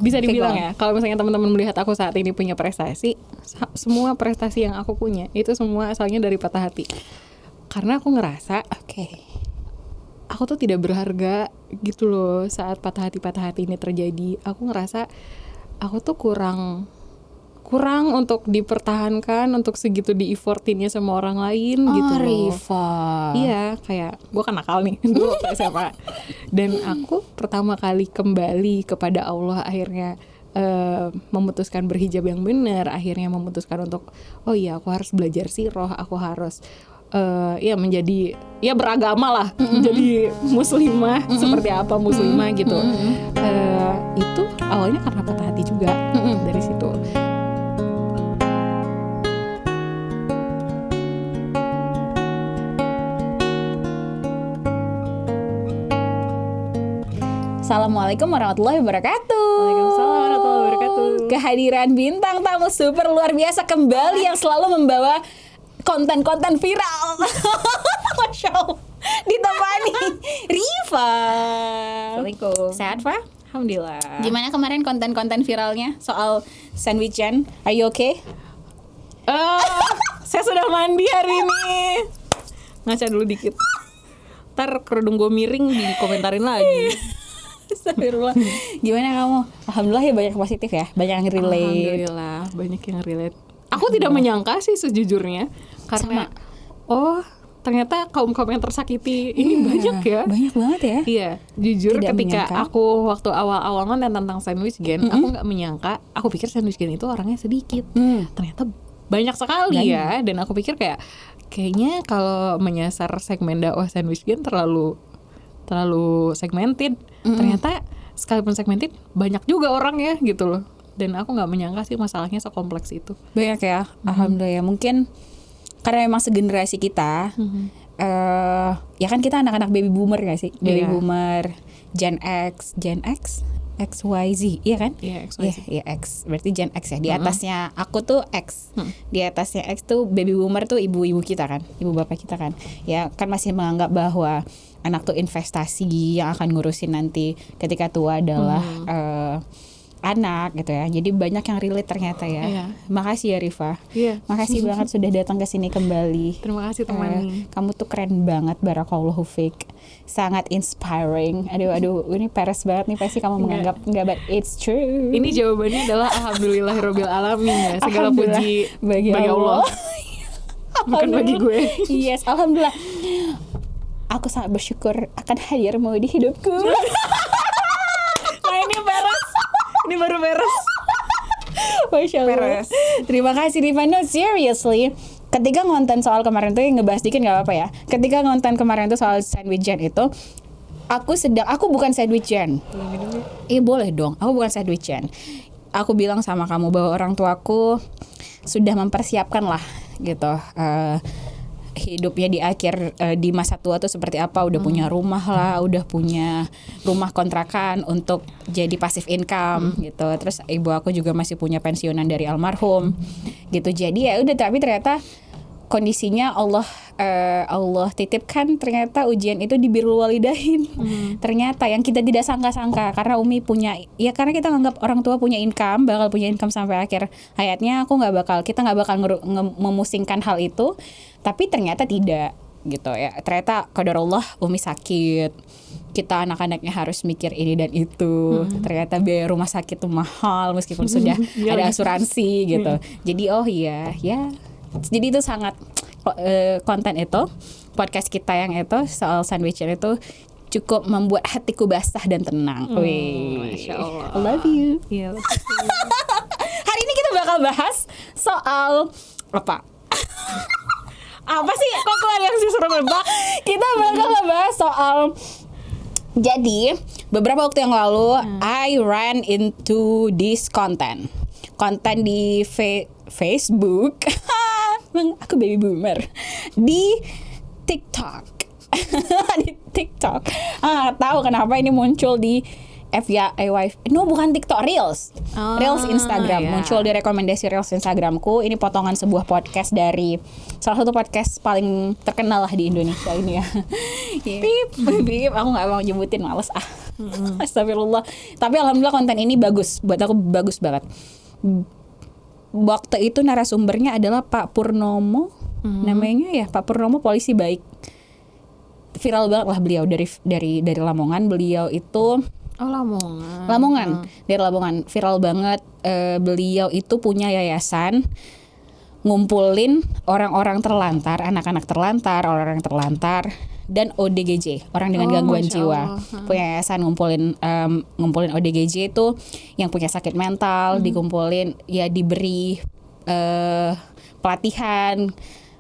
bisa dibilang ya, kalau misalnya teman-teman melihat aku saat ini punya prestasi, semua prestasi yang aku punya itu semua asalnya dari patah hati. Karena aku ngerasa aku tuh tidak berharga gitu loh saat patah hati ini terjadi. Aku ngerasa aku tuh kurang untuk dipertahankan, untuk segitu di-effortinnya sama orang lain gitu loh. Rifa. Iya, kayak gue kan nakal nih dulu waktu SMA. Dan aku pertama kali kembali kepada Allah akhirnya memutuskan berhijab yang benar, akhirnya memutuskan untuk oh iya aku harus belajar sirah, aku harus ya menjadi ya beragama lah, menjadi muslimah seperti apa muslimah gitu. Itu awalnya karena patah hati juga dari situ. Assalamualaikum warahmatullahi wabarakatuh. Waalaikumsalam warahmatullahi wabarakatuh. Kehadiran bintang tamu super luar biasa kembali yang selalu membawa konten-konten viral. Masya Allah. Ditemani Rifa. Assalamualaikum. Sehat, Fa? Alhamdulillah. Gimana kemarin konten-konten viralnya soal sandwichan? Are you okay? Saya sudah mandi hari ini. Ngaca dulu dikit. Ntar kerudung gue miring dikomentarin lagi. Astagfirullah. Gimana kamu? Alhamdulillah ya banyak positif ya, banyak yang relate. Alhamdulillah banyak yang relate. Aku tidak menyangka sih sejujurnya, karena ternyata kaum yang tersakiti ini banyak ya. Banyak banget ya. Iya, jujur Tidak ketika menyangka. aku waktu awal-awal nonton tentang sandwich gen, aku nggak menyangka. Aku pikir sandwich gen itu orangnya sedikit. Ternyata banyak sekali ya. Dan aku pikir kayaknya kalau menyasar segmen dakwah sandwich gen terlalu segmented. Ternyata sekalipun segmented banyak juga orang ya gitu loh. Dan aku nggak menyangka sih masalahnya sekompleks itu. Banyak ya. Alhamdulillah. Mungkin karena memang segenerasi kita, ya kan kita anak-anak baby boomer gak sih? Baby boomer, Gen X, XYZ, iya kan? Iya, XYZ. Iya, X. Berarti Gen X ya. Di atasnya aku tuh X. Di atasnya X tuh baby boomer tuh ibu-ibu kita kan, ibu bapak kita kan. Ya kan masih menganggap bahwa anak tuh investasi yang akan ngurusin nanti ketika tua adalah anak gitu ya. Jadi banyak yang relate ternyata ya. Iya. Makasih ya Rifa. Iya. Makasih banget sudah datang ke sini kembali. Terima kasih teman. Kamu tuh keren banget, barakallahu fiik. Sangat inspiring. Aduh, ini peres banget nih pasti kamu menganggap enggak, but it's true. Ini jawabannya adalah alhamdulillahirabbil alamin ya. Segala Alhamdulillah. puji Bagi Allah. Bukan bagi gue. Yes, alhamdulillah. Aku sangat bersyukur akan hadirmu di hidupku. Nah ini beres. Ini baru beres. Masya Allah. Beres. Terima kasih Rifa. No, seriously. Ketika ngonten soal kemarin tuh ngebahas dikit gak apa-apa ya. Ketika ngonten kemarin tuh soal sandwich gen itu, aku bukan sandwich gen. Boleh dong. Aku bukan sandwich gen. Aku bilang sama kamu bahwa orang tuaku sudah mempersiapkan lah gitu. Hidupnya di akhir di masa tua tuh seperti apa, udah punya rumah lah, udah punya rumah kontrakan untuk jadi passive income gitu. Terus ibu aku juga masih punya pensiunan dari almarhum gitu. Jadi ya udah, tapi ternyata kondisinya Allah titipkan ternyata ujian itu di birrul walidain. Ternyata yang kita tidak sangka-sangka, karena Umi punya, ya karena kita nganggap orang tua punya income, bakal punya income sampai akhir hayatnya, kita nggak bakal memusingkan hal itu, tapi ternyata tidak gitu ya. Ternyata qadarullah Umi sakit, kita anak-anaknya harus mikir ini dan itu. Ternyata biaya rumah sakit tuh mahal meskipun sudah ada asuransi gitu. Jadi jadi itu sangat konten itu, podcast kita yang itu soal sandwich itu cukup membuat hatiku basah dan tenang. Masya Allah. I love you. Iya. Hari ini kita bakal bahas soal apa? Apa sih? Kok keluar yang sih suruh nebak? Kita bakal ngebahas soal, jadi beberapa waktu yang lalu I ran into this konten di Facebook. Aku baby boomer. Di TikTok. Di TikTok. Tahu kenapa ini muncul di No, bukan TikTok, Reels. Reels Instagram. ya. Muncul di rekomendasi Reels Instagramku. Ini potongan sebuah podcast dari salah satu podcast paling terkenal lah di Indonesia ini ya. Bip, aku nggak mau nyebutin, males Astagfirullah. Tapi alhamdulillah konten ini bagus, buat aku bagus banget. Waktu itu narasumbernya adalah Pak Purnomo, namanya ya Pak Purnomo, polisi baik. Viral banget lah beliau dari Lamongan. Beliau itu Lamongan dari Lamongan, viral banget. Beliau itu punya yayasan ngumpulin orang-orang terlantar, anak-anak terlantar, orang-orang terlantar, dan ODGJ, orang dengan gangguan jiwa. Punya yayasan ngumpulin ODGJ itu yang punya sakit mental, dikumpulin, ya diberi pelatihan,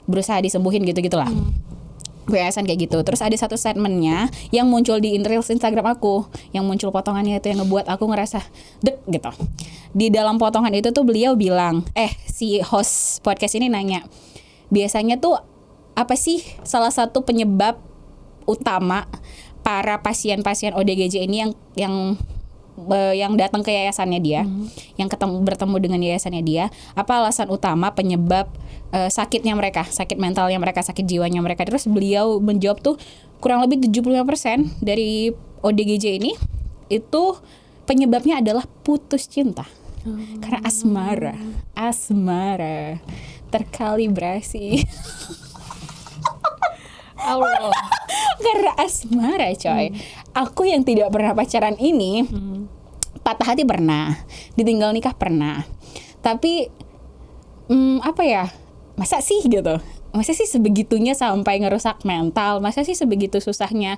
berusaha disembuhin gitu-gitulah. Yayasan kayak gitu. Terus ada satu statementnya yang muncul di Reels Instagram aku, yang muncul potongannya itu yang ngebuat aku ngerasa dek gitu. Di dalam potongan itu tuh beliau bilang, si host podcast ini nanya, biasanya tuh apa sih salah satu penyebab utama para pasien-pasien ODGJ ini yang datang ke yayasannya dia, yang bertemu dengan yayasannya dia, apa alasan utama penyebab sakitnya mereka, sakit mentalnya mereka, sakit jiwanya mereka. Terus beliau menjawab tuh kurang lebih 75% dari ODGJ ini itu penyebabnya adalah putus cinta. Karena asmara terkalibrasi. Allah. Karena asmara coy. Aku yang tidak pernah pacaran ini patah hati pernah, ditinggal nikah pernah. Tapi apa ya, masa sih gitu, masa sih sebegitunya sampai ngerusak mental, masa sih sebegitu susahnya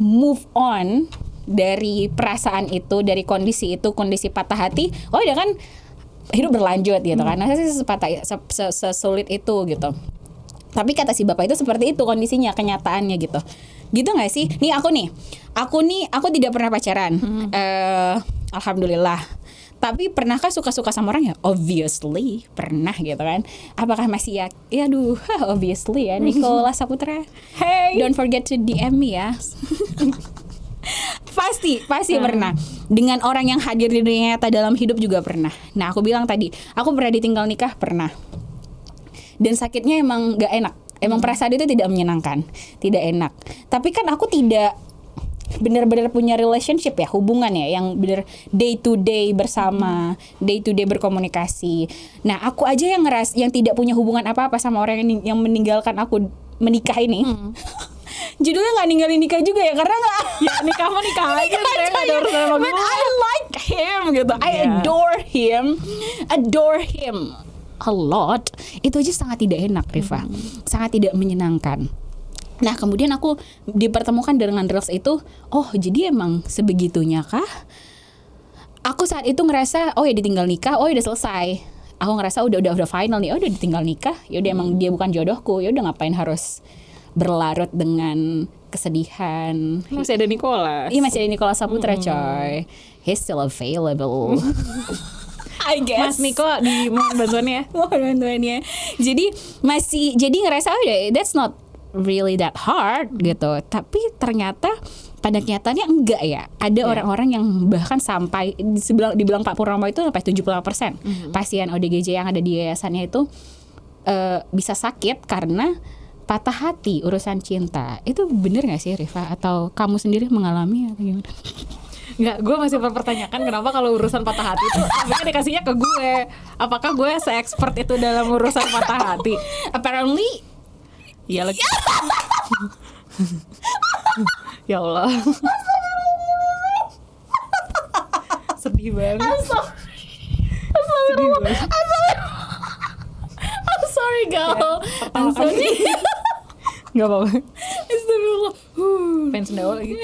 move on dari perasaan itu, dari kondisi itu, kondisi patah hati. Oh ya kan hidup berlanjut gitu kan, masa sih sesulit itu gitu. Tapi kata si bapak itu seperti itu kondisinya, kenyataannya gitu. Gitu gak sih? Nih aku tidak pernah pacaran. Alhamdulillah. Tapi pernahkah suka-suka sama orang ya? Obviously pernah gitu kan. Apakah masih ya aduh, obviously ya Nicola Saputra. Hey, don't forget to DM me ya. Pasti pernah. Dengan orang yang hadir di dunia nyata dalam hidup juga pernah. Nah, aku bilang tadi, aku pernah ditinggal nikah, pernah. Dan sakitnya emang gak enak. Emang perasaan itu tidak menyenangkan, tidak enak. Tapi kan aku tidak benar-benar punya relationship ya, hubungan ya, yang benar day to day bersama, day to day berkomunikasi. Nah, aku aja yang tidak punya hubungan apa-apa sama orang yang meninggalkan aku menikah ini. Judulnya nggak ninggalin nikah juga ya, karena nggak Ya nikah mah nikah aja, nggak ada urusan sama but gue. I like him gitu, I adore him a lot. Itu aja sangat tidak enak, Rifa, sangat tidak menyenangkan. Nah, kemudian aku dipertemukan dengan Reels itu. Oh, jadi emang sebegitunya kah? Aku saat itu ngerasa, oh ya ditinggal nikah, oh ya udah selesai. Aku ngerasa udah final nih, oh udah ditinggal nikah, ya udah emang dia bukan jodohku, ya udah ngapain harus berlarut dengan kesedihan. Masih ada Nicola. Iya, masih ada Nicola Saputra, coy. He's still available. I guess. Mas Niko dimohon bantuannya. Mohon bantuannya. Jadi ngerasa oh, that's not really that hard gitu. Tapi ternyata pada kenyataannya enggak ya. Ada orang-orang yang bahkan sampai dibilang Pak Purnomo itu sampai 75% pasien ODGJ yang ada di yayasannya itu bisa sakit karena patah hati urusan cinta. Itu bener gak sih, Rifa? Atau kamu sendiri mengalami atau gimana? Nggak, gue masih mempertanyakan kenapa kalau urusan patah hati itu sebenarnya dikasihnya ke gue. Apakah gue se-expert itu dalam urusan patah hati? Apparently iya lagi. Ya Allah. Sedih banget. I'm sorry, girl. I'm sorry. Gak apa-apa. Astagfirullah. Pengen sendawa lagi.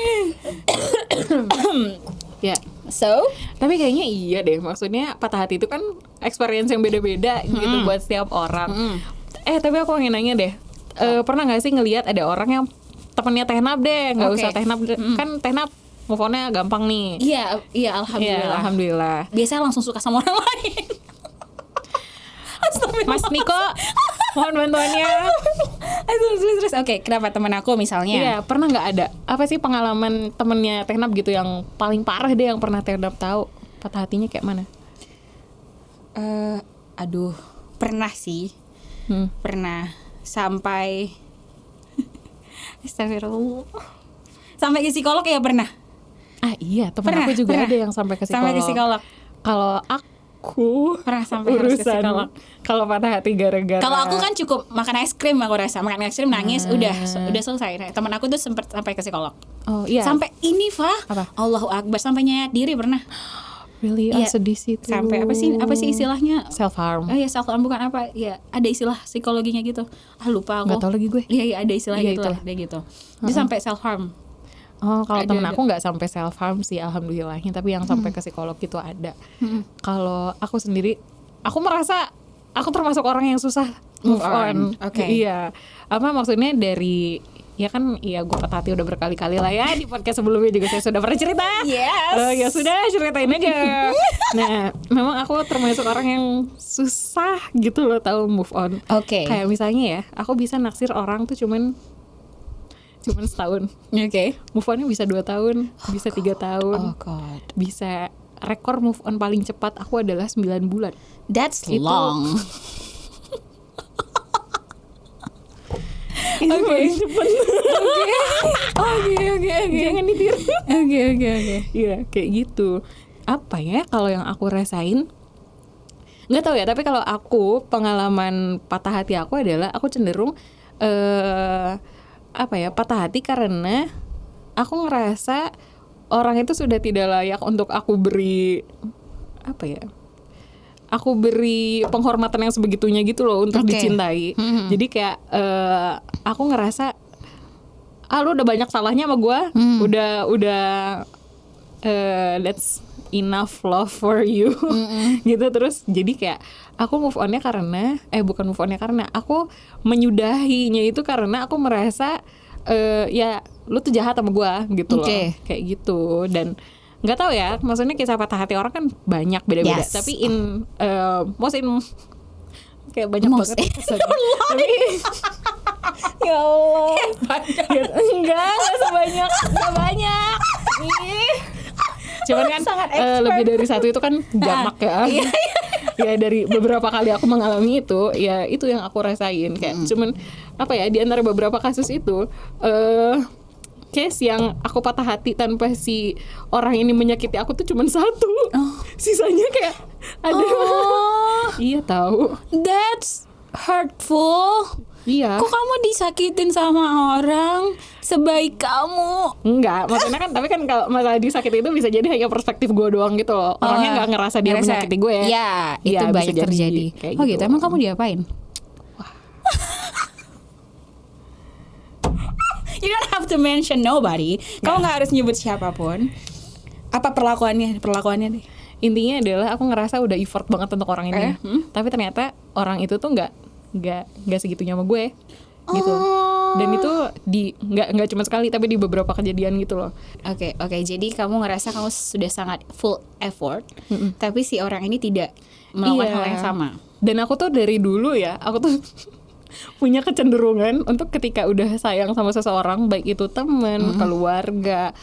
Ya. So, Tapi kayaknya iya deh. Maksudnya patah hati itu kan experience yang beda-beda gitu buat setiap orang. Tapi aku pengen nanya deh. Pernah gak sih ngelihat ada orang yang temennya Tehnab deh, nggak usah Tehnab, kan Tehnab move on-nya gampang nih. Iya, alhamdulillah. Iya, alhamdulillah. Biasanya langsung suka sama orang lain. Mas Niko, mohon bantuannya. Terus oke, kenapa temen aku misalnya? Iya, pernah nggak ada apa sih pengalaman temennya Teknap gitu yang paling parah deh yang pernah Teknap tahu patah hatinya kayak mana? Aduh, pernah sih. Pernah sampai Astagfirullah. Sampai ke psikolog ya pernah. Ah iya, temen aku juga ada yang sampai ke psikolog. Sampai ke psikolog. Kalau aku Pernah sampai harus ke psikolog. Kalau patah hati gara-gara. Kalau aku kan cukup makan es krim, aku rasa makan es krim nangis udah selesai. Nah, teman aku tuh sempat sampai ke psikolog. Oh iya. Sampai ini Apa? Allahu Akbar, sampai nyayat diri pernah. Really, Iya. sedih sih itu. Sampai apa sih istilahnya? Self harm. Oh iya, self harm bukan apa? Ya, ada istilah psikologinya gitu. Lupa aku. Nggak tahu lagi gue. Iya, ada istilah Iya, gitu itulah. lah, dia gitu. Dia sampai self harm. Oh, kalau Ada, temen ada. aku nggak sampai self harm sih, alhamdulillahnya. Tapi yang sampai ke psikolog itu ada. Kalau aku sendiri, aku merasa aku termasuk orang yang susah move on. Oke. Iya. Apa maksudnya dari ya kan, iya gue patah hati udah berkali-kali lah ya, di podcast sebelumnya juga saya sudah pernah cerita. Yes. Ya sudah, ceritain aja. Nah, memang aku termasuk orang yang susah gitu loh tahu move on. Oke. Kayak misalnya ya, aku bisa naksir orang tuh cuman setahun. Oke. Move on-nya bisa 2 tahun, bisa 3 tahun. Oh god. Bisa rekor move on paling cepat aku adalah 9 bulan. That's Itu- long. Itu paling cepat. Oke. Jangan ditiru. Oke. Iya, kayak gitu. Apa ya kalau yang aku rasain? Nggak tahu ya, tapi kalau aku pengalaman patah hati aku adalah aku cenderung patah hati karena aku ngerasa orang itu sudah tidak layak untuk aku beri aku beri penghormatan yang sebegitunya gitu loh untuk Oke. dicintai. Jadi kayak aku ngerasa lu udah banyak salahnya sama gue, udah that's enough love for you. Gitu. Terus jadi kayak aku move on-nya karena bukan move on-nya karena aku menyudahinya itu karena aku merasa ya lu tuh jahat sama gue gitu loh. Oke. Kayak gitu. Dan nggak tahu ya, maksudnya kisah patah hati orang kan banyak beda-beda. Yes. Tapi kayak banyak Most banget. in Tapi Ya Allah. enggak sebanyak, enggak banyak. Ih. Cuman kan Sangat expert. lebih dari satu itu kan jamak ya. Ya dari beberapa kali aku mengalami itu, ya itu yang aku rasain kayak cuman di antara beberapa kasus itu case yang aku patah hati tanpa si orang ini menyakiti aku tuh cuman satu. Sisanya kayak ada. Iya tahu. That's hurtful. Iya. Kok kamu disakitin sama orang sebaik kamu? Enggak, maksudnya kan, tapi kan kalau masalah disakiti itu bisa jadi hanya perspektif gue doang gitu loh. Orangnya nggak ngerasa dia menyakiti gue. Ya, itu Iya, bisa banyak jadi terjadi. kayak Oh gitu. Emang kamu diapain? You don't have to mention nobody. Kamu nggak harus nyebut siapapun. Apa perlakuannya deh. Intinya adalah aku ngerasa udah effort banget untuk orang ini. Tapi ternyata orang itu tuh nggak segitunya sama gue. Gitu. Dan itu nggak cuma sekali tapi di beberapa kejadian gitu loh. Oke. Jadi kamu ngerasa kamu sudah sangat full effort, tapi si orang ini tidak melakukan hal yang sama. Dan aku tuh dari dulu ya, aku tuh punya kecenderungan untuk ketika udah sayang sama seseorang, baik itu teman, keluarga,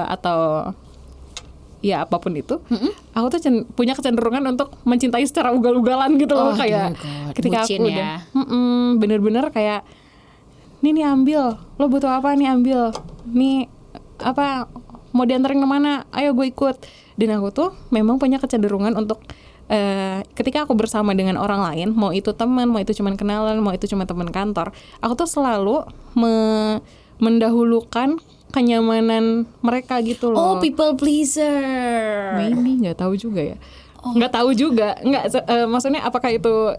atau ya apapun itu, aku tuh punya kecenderungan untuk mencintai secara ugal-ugalan gitu loh. Kayak ketika bucin aku ya. udah bener-bener kayak nih ambil, lo butuh apa nih ambil, nih apa mau diantarin kemana, ayo gue ikut. Dan aku tuh memang punya kecenderungan untuk ketika aku bersama dengan orang lain, mau itu teman, mau itu cuman kenalan, mau itu cuma teman kantor, aku tuh selalu mendahulukan kenyamanan mereka gitu loh. Oh, people pleaser. Maybe, nggak tahu juga ya. Nggak tahu juga, maksudnya apakah itu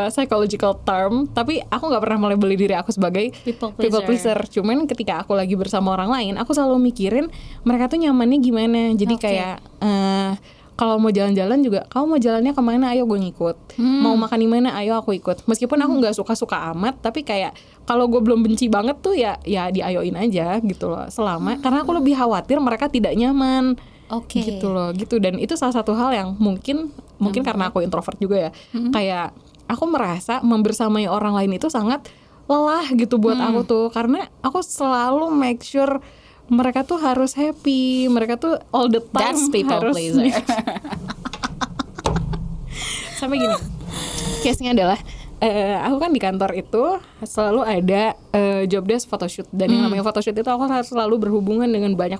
psychological term, tapi aku nggak pernah melabeli diri aku sebagai People pleaser. Cuman ketika aku lagi bersama orang lain, aku selalu mikirin mereka tuh nyamannya gimana. Jadi kayak kalau mau jalan-jalan juga, kamu mau jalannya kemana? Ayo gue ngikut. Mau makan di mana? Ayo aku ikut. Meskipun aku nggak suka-suka amat, tapi kayak kalau gue belum benci banget tuh ya diayoin aja gitu loh. Karena aku lebih khawatir mereka tidak nyaman. Oke. Gitu loh, gitu. Dan itu salah satu hal yang mungkin karena aku introvert juga ya. Kayak aku merasa membersamai orang lain itu sangat lelah gitu buat aku tuh, karena aku selalu make sure mereka tuh harus happy, mereka tuh all the time That's people harus pleaser. Sampai gini, case-nya adalah aku kan di kantor itu selalu ada job desk photoshoot, dan yang namanya photoshoot itu aku harus selalu berhubungan dengan banyak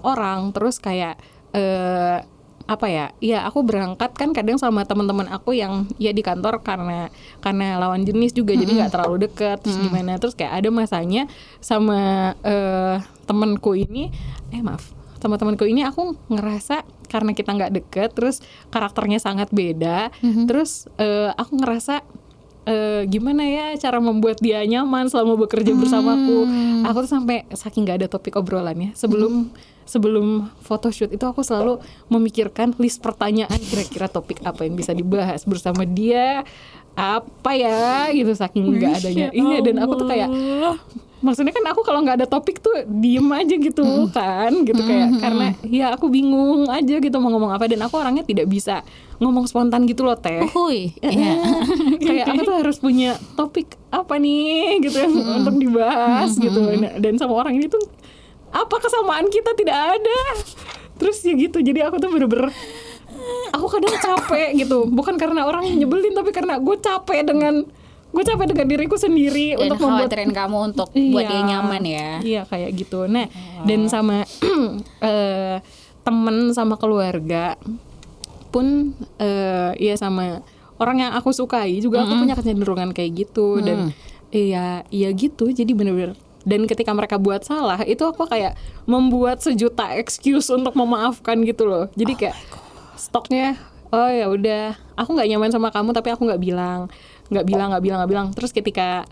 orang, terus kayak apa ya, ya aku berangkat kan kadang sama teman-teman aku yang ya di kantor karena lawan jenis juga, jadi nggak terlalu dekat, terus gimana, terus kayak ada masanya sama temanku ini sama temanku ini aku ngerasa karena kita nggak deket, terus karakternya sangat beda, terus aku ngerasa gimana ya cara membuat dia nyaman selama bekerja bersamaku. Aku tuh sampai saking nggak ada topik obrolannya sebelum photoshoot itu aku selalu memikirkan list pertanyaan, kira-kira topik apa yang bisa dibahas bersama dia, apa ya gitu, saking nggak adanya. Iya, dan aku tuh kayak, maksudnya kan aku kalau nggak ada topik tuh diem aja gitu kan, gitu kayak karena ya aku bingung aja gitu mau ngomong apa, dan aku orangnya tidak bisa ngomong spontan gitu loh Teh. Kayak aku tuh harus punya topik apa nih gitu untuk dibahas gitu, dan sama orang ini tuh apa kesamaan kita tidak ada. Terus ya gitu, jadi aku tuh bener-bener aku kadang capek gitu, bukan karena orang yang nyebelin, tapi karena gue capek dengan diriku sendiri dan untuk membuat khawatirin kamu untuk buat dia nyaman ya. Iya kayak gitu. Nah, dan sama temen sama keluarga pun ya sama orang yang aku sukai juga aku punya kecenderungan kayak gitu, dan iya gitu, jadi bener-bener. Dan ketika mereka buat salah, itu aku kayak membuat sejuta excuse untuk memaafkan gitu loh. Jadi kayak stoknya, oh ya udah, aku nggak nyaman sama kamu tapi aku nggak bilang. Terus ketika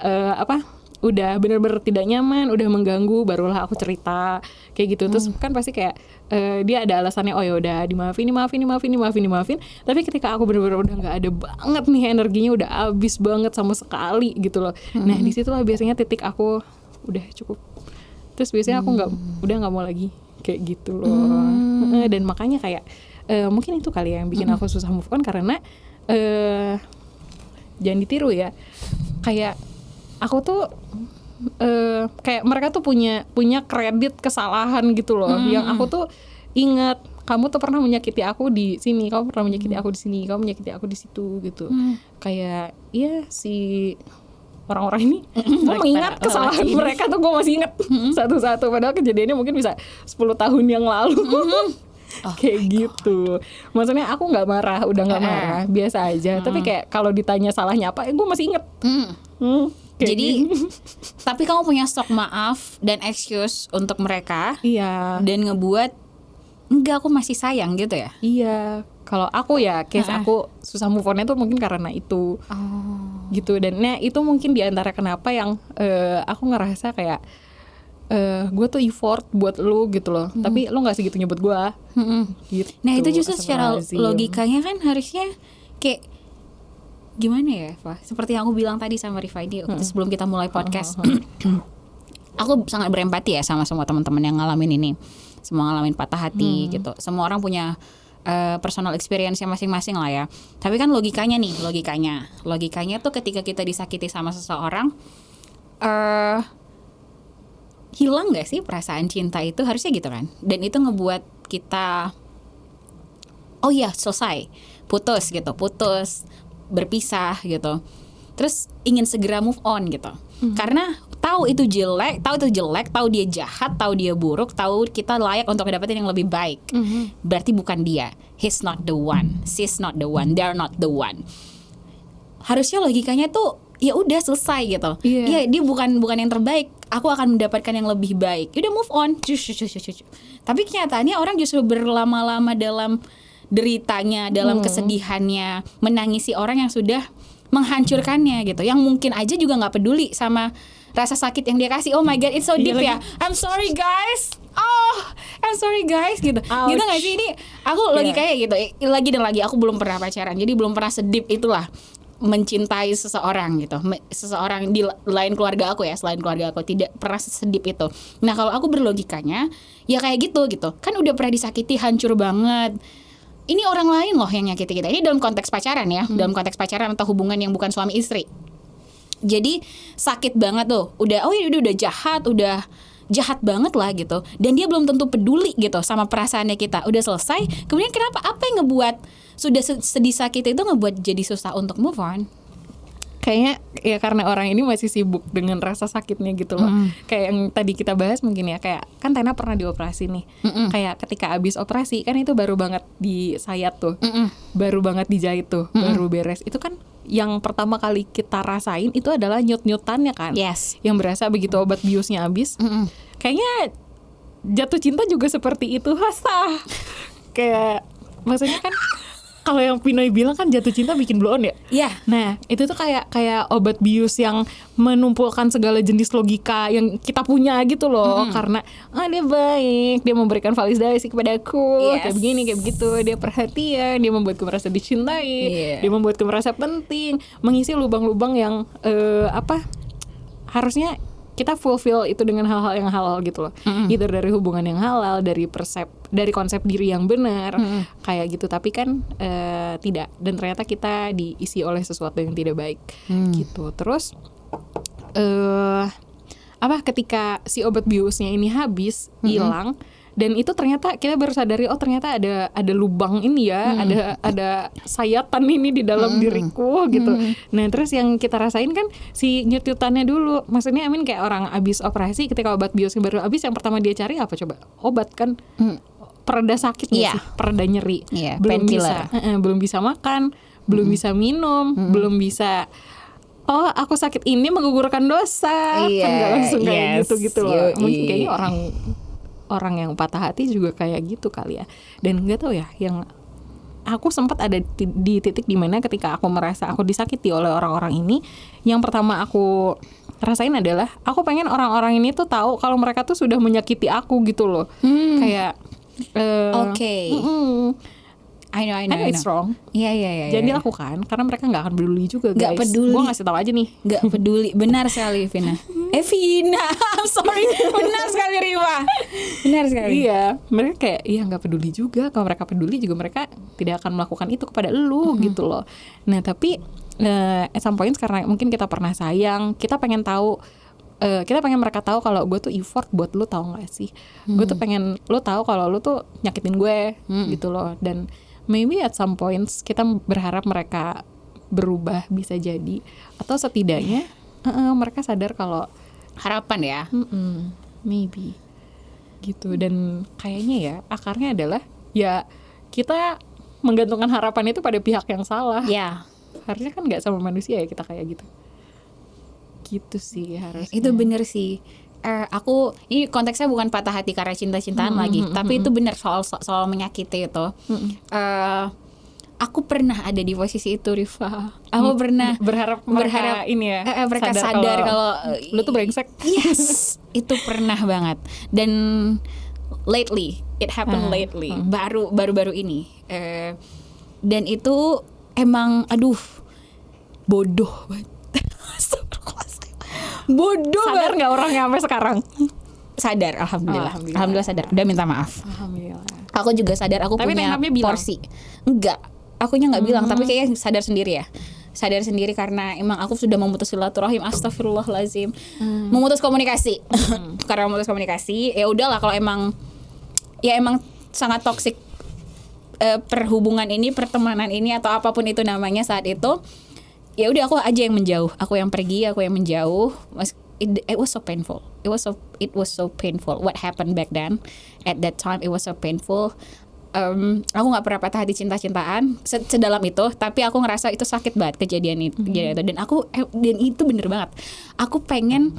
udah bener-bener tidak nyaman, udah mengganggu, barulah aku cerita kayak gitu. Terus kan pasti kayak dia ada alasannya, oh ya udah dimaafin. Tapi ketika aku bener-bener udah nggak ada banget nih energinya, udah habis banget sama sekali gitu loh. Nah disitulah biasanya titik aku udah cukup. Terus biasanya aku udah nggak mau lagi kayak gitu loh. Dan makanya kayak mungkin itu kali ya yang bikin aku susah move on, karena jangan ditiru ya, kayak aku tuh kayak mereka tuh punya kredit kesalahan gitu loh, yang aku tuh ingat, kamu tuh pernah menyakiti aku di sini, kamu pernah menyakiti aku di sini, kamu menyakiti aku di situ gitu. Kayak ya si orang-orang ini gue mengingat kesalahan mereka tuh, gue masih inget satu-satu, padahal kejadiannya mungkin bisa 10 tahun yang lalu. Kayak gitu. Maksudnya aku nggak marah, udah nggak marah, biasa aja. Tapi kayak kalau ditanya salahnya apa, gue masih inget. Jadi tapi kamu punya stok maaf dan excuse untuk mereka. Iya. Dan ngebuat enggak, aku masih sayang gitu ya. Iya. Kalau aku ya, case aku susah move on-nya tuh mungkin karena itu. Gitu. Dan nah itu mungkin diantara kenapa yang aku ngerasa kayak gue tuh effort buat lu gitu loh, tapi lu nggak segitunya buat gue. Gitu. Nah itu justru secara logikanya kan harusnya kayak gimana ya, Pak? Seperti yang aku bilang tadi sama Rifaidi sebelum kita mulai podcast. Aku sangat berempati ya sama semua teman-teman yang ngalamin ini, semua ngalamin patah hati gitu. Semua orang punya personal experience-nya masing-masing lah ya. Tapi kan logikanya tuh ketika kita disakiti sama seseorang, hilang nggak sih perasaan cinta itu, harusnya gitu kan? Dan itu ngebuat kita, oh iya selesai, putus, berpisah gitu. Terus ingin segera move on gitu. Karena tahu itu jelek, tahu dia jahat, tahu dia buruk, tahu kita layak untuk dapetin yang lebih baik. Berarti bukan dia. He's not the one, she's not the one, they're not the one. Harusnya logikanya tuh ya udah selesai gitu. Iya, dia bukan yang terbaik. Aku akan mendapatkan yang lebih baik. Udah move on. Tapi kenyataannya orang justru berlama-lama dalam deritanya, dalam kesedihannya, menangisi orang yang sudah menghancurkannya gitu. Yang mungkin aja juga nggak peduli sama rasa sakit yang dia kasih. Oh my god, it's so deep ya. I'm sorry guys. I'm sorry guys gitu. Ouch. Gitu nggak sih, ini aku lagi kayak gitu. Lagi dan lagi aku belum pernah pacaran, jadi belum pernah sedip itulah mencintai seseorang gitu. Seseorang di lain keluarga aku ya, selain keluarga aku tidak pernah sesedip itu. Nah kalau aku berlogikanya ya kayak gitu. Kan udah pernah disakiti hancur banget. Ini orang lain loh yang nyakiti kita. Ini dalam konteks pacaran ya, dalam konteks pacaran atau hubungan yang bukan suami istri. Jadi sakit banget tuh. Udah jahat banget lah gitu. Dan dia belum tentu peduli gitu sama perasaannya kita. Udah selesai. Kemudian kenapa? Apa yang ngebuat sudah sedih sakit itu ngebuat jadi susah untuk move on? Kayaknya ya karena orang ini masih sibuk dengan rasa sakitnya gitu loh. Kayak yang tadi kita bahas mungkin ya, kayak kan Tena pernah dioperasi nih. Kayak ketika abis operasi kan itu baru banget disayat tuh, baru banget dijahit tuh, baru beres. Itu kan yang pertama kali kita rasain itu adalah nyut-nyutannya kan. Yes. Yang berasa begitu obat biusnya habis. Kayaknya jatuh cinta juga seperti itu, hasta. Kayak maksudnya kan kalau yang Pinoy bilang kan jatuh cinta bikin blow on ya. Iya. Nah itu tuh kayak obat bius yang menumpulkan segala jenis logika yang kita punya gitu loh. Karena dia baik, dia memberikan validasi kepada aku, kayak begini, kayak begitu. Dia perhatian, dia membuatku merasa dicintai, dia membuatku merasa penting, mengisi lubang-lubang yang harusnya kita fulfill itu dengan hal-hal yang halal gitu loh. Either dari hubungan yang halal, dari konsep diri yang benar, kayak gitu. Tapi kan tidak, dan ternyata kita diisi oleh sesuatu yang tidak baik gitu. Terus ketika si obat biusnya ini habis, hilang, dan itu ternyata kita baru sadari, oh ternyata ada lubang ini ya, ada sayatan ini di dalam diriku gitu. Nah terus yang kita rasain kan si nyut-nyutannya dulu. Maksudnya Amin kayak orang abis operasi, ketika obat biusnya baru habis, yang pertama dia cari apa coba? Obat kan, pereda sakit sih, pereda nyeri. Belum bisa makan, belum bisa minum, belum bisa aku sakit ini menggugurkan dosa. Kan gak langsung kayak gitu loh. Mungkin kayaknya orang yang patah hati juga kayak gitu kali ya. Dan nggak tahu ya, yang aku sempat ada di titik dimana ketika aku merasa aku disakiti oleh orang-orang ini, yang pertama aku rasain adalah aku pengen orang-orang ini tuh tahu kalau mereka tuh sudah menyakiti aku gitu loh. Kayak I know. It's wrong. Iya. Jadi dilakukan karena mereka nggak akan peduli juga, guys. Nggak peduli. Gue ngasih tahu aja nih. Nggak peduli. Benar sekali, Vina. Vina, I'm sorry. Benar sekali, Riva. Benar sekali. Iya, mereka kayak nggak peduli juga. Kalau mereka peduli juga mereka tidak akan melakukan itu kepada lu gitu loh. Nah tapi at some point karena mungkin kita pernah sayang, kita pengen tahu. Kita pengen mereka tahu kalau gue tuh effort buat lu, tahu nggak sih? Gue tuh pengen lu tahu kalau lu tuh nyakitin gue gitu loh. Dan maybe at some points kita berharap mereka berubah, bisa jadi, atau setidaknya mereka sadar kalau harapan ya, maybe gitu. Dan kayaknya ya akarnya adalah ya kita menggantungkan harapan itu pada pihak yang salah. Ya, harusnya kan nggak sama manusia ya kita kayak gitu sih harusnya. Itu bener sih. Aku ini konteksnya bukan patah hati karena cinta-cintaan lagi, tapi itu bener soal menyakiti itu. Aku pernah ada di posisi itu, Rifa. Aku pernah berharap ini ya, mereka sadar kalau lu tuh brengsek. Yes, itu pernah banget. Dan lately, it happened lately. Baru-baru ini. Dan itu emang bodoh banget. Bodoh. Sadar nggak orangnya sampai sekarang? Sadar, alhamdulillah sadar. Udah minta maaf. Alhamdulillah. Aku juga sadar aku tapi punya porsi. Enggak, akunya nggak bilang, tapi kayaknya sadar sendiri ya. Sadar sendiri karena emang aku sudah memutus silaturahim. Astagfirullahalazim. Memutus komunikasi. Karena memutus komunikasi, ya udahlah kalau emang sangat toksik perhubungan ini, pertemanan ini atau apapun itu namanya saat itu. Ya udah aku aja yang menjauh, aku yang pergi, aku yang menjauh. It was so painful. It was so painful. What happened back then? At that time it was so painful. Aku nggak pernah patah hati cinta-cintaan sedalam itu, tapi aku ngerasa itu sakit banget kejadian itu. Dan itu bener banget. Aku pengen.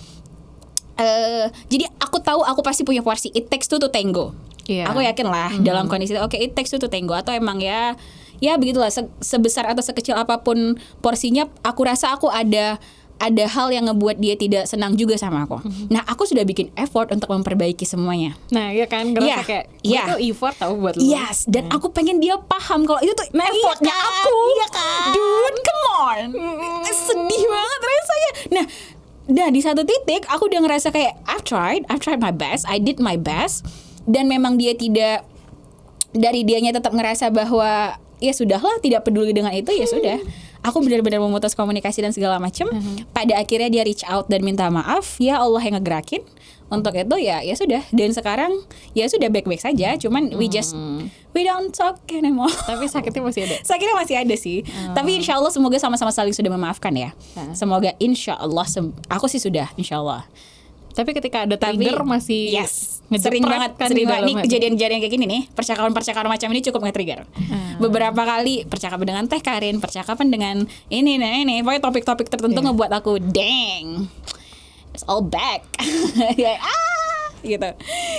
Jadi aku tahu aku pasti punya porsi. It takes two to tango. Yeah. Aku yakin lah dalam kondisi itu. It takes two to tango. Atau emang ya begitulah, sebesar atau sekecil apapun porsinya, aku rasa aku ada hal yang ngebuat dia tidak senang juga sama aku. Nah, aku sudah bikin effort untuk memperbaiki semuanya. Nah, iya kan, ngerasa kayak gue tuh effort tau buat lu. Yes, dan aku pengen dia paham kalau itu tuh effortnya aku. Iya kan? Dude, come on. Sedih banget rasanya. Nah, di satu titik aku udah ngerasa kayak I've tried my best, I did my best, dan memang dia tidak, dari dianya tetap ngerasa bahwa ya sudahlah, tidak peduli dengan itu, ya sudah. aku benar-benar memutus komunikasi dan segala macam. Pada akhirnya dia reach out dan minta maaf, ya Allah yang ngegerakin untuk itu, ya sudah. Dan sekarang ya sudah baik-baik saja, cuman we don't talk anymore. Tapi sakitnya masih ada. Sakitnya masih ada sih. Tapi insya Allah semoga sama-sama saling sudah memaafkan ya. Semoga insya Allah aku sih sudah insya Allah. Tapi ketika ada trigger masih sering banget kan sering di banget nih dalam hati. kejadian-kejadian kayak gini nih, percakapan macam ini cukup nge-trigger. Beberapa kali percakapan dengan Teh Karin, percakapan dengan ini, pokoknya topik-topik tertentu ngebuat aku dang, it's all back. Kayak, gitu.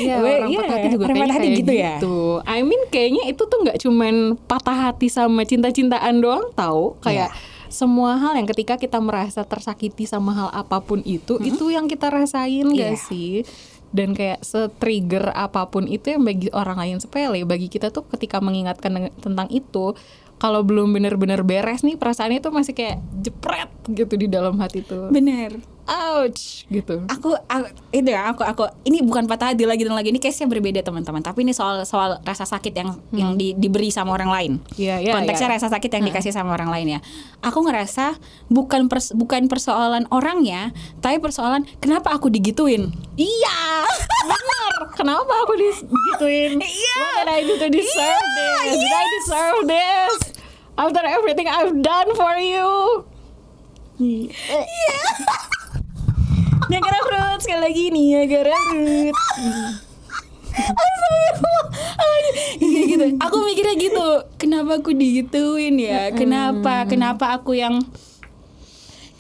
Ya, orang patah hati juga orang patah hati kayak gitu ya. I mean kayaknya itu tuh nggak cuman patah hati sama cinta-cintaan doang, tahu kayak semua hal yang ketika kita merasa tersakiti sama hal apapun itu yang kita rasain gak sih? Dan kayak se-trigger apapun itu yang bagi orang lain sepele, bagi kita tuh ketika mengingatkan tentang itu, kalau belum benar-benar beres nih perasaannya tuh masih kayak jepret gitu di dalam hati tuh. Bener. Ouch gitu. Aku ini bukan patah hati lagi dan lagi, ini case-nya berbeda teman-teman. Tapi ini soal rasa sakit yang diberi sama orang lain. Konteksnya rasa sakit yang dikasih sama orang lain ya. Aku ngerasa bukan persoalan orangnya, tapi persoalan kenapa aku digituin. Iya. Bener. Kenapa aku digituin? What did I do to deserve this? Did I deserve this? After everything I've done for you. Niagara Fruit sekali lagi nih, Niagara Fruit. Gitu. Aku mikirnya gitu. Kenapa aku digituin ya? Kenapa aku yang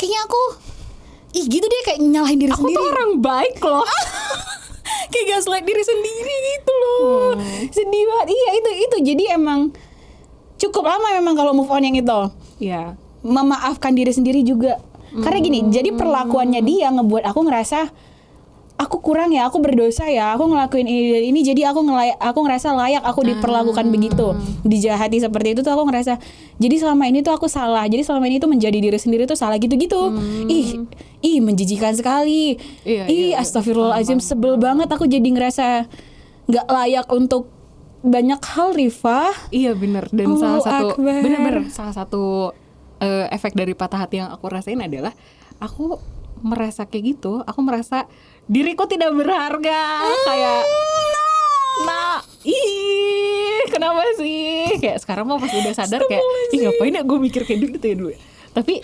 kayaknya aku gitu deh, kayak nyalahin diri sendiri. Aku tuh orang baik loh. Kayak gaslight diri sendiri gitu loh. Sedih banget. Iya itu. Jadi emang cukup lama memang kalau move on yang itu. Iya. Memaafkan diri sendiri juga. Karena gini, jadi perlakuannya dia ngebuat aku ngerasa aku kurang ya, aku berdosa ya, aku ngelakuin ini dan ini, jadi aku ngerasa layak aku diperlakukan begitu, dijahati seperti itu tuh aku ngerasa. Jadi selama ini tuh aku salah. Jadi selama ini tuh menjadi diri sendiri tuh salah gitu-gitu. Ih menjijikan sekali. Astagfirullahaladzim, sebel banget aku jadi ngerasa nggak layak untuk banyak hal, Rifah. Iya benar. Dan Akbar. salah satu efek dari patah hati yang aku rasain adalah aku merasa kayak gitu, aku merasa diriku tidak berharga. Kayak kenapa sih? Kayak sekarang mah pas udah sadar kayak ngapain ya gue mikir kayak gitu ya dulu. Tapi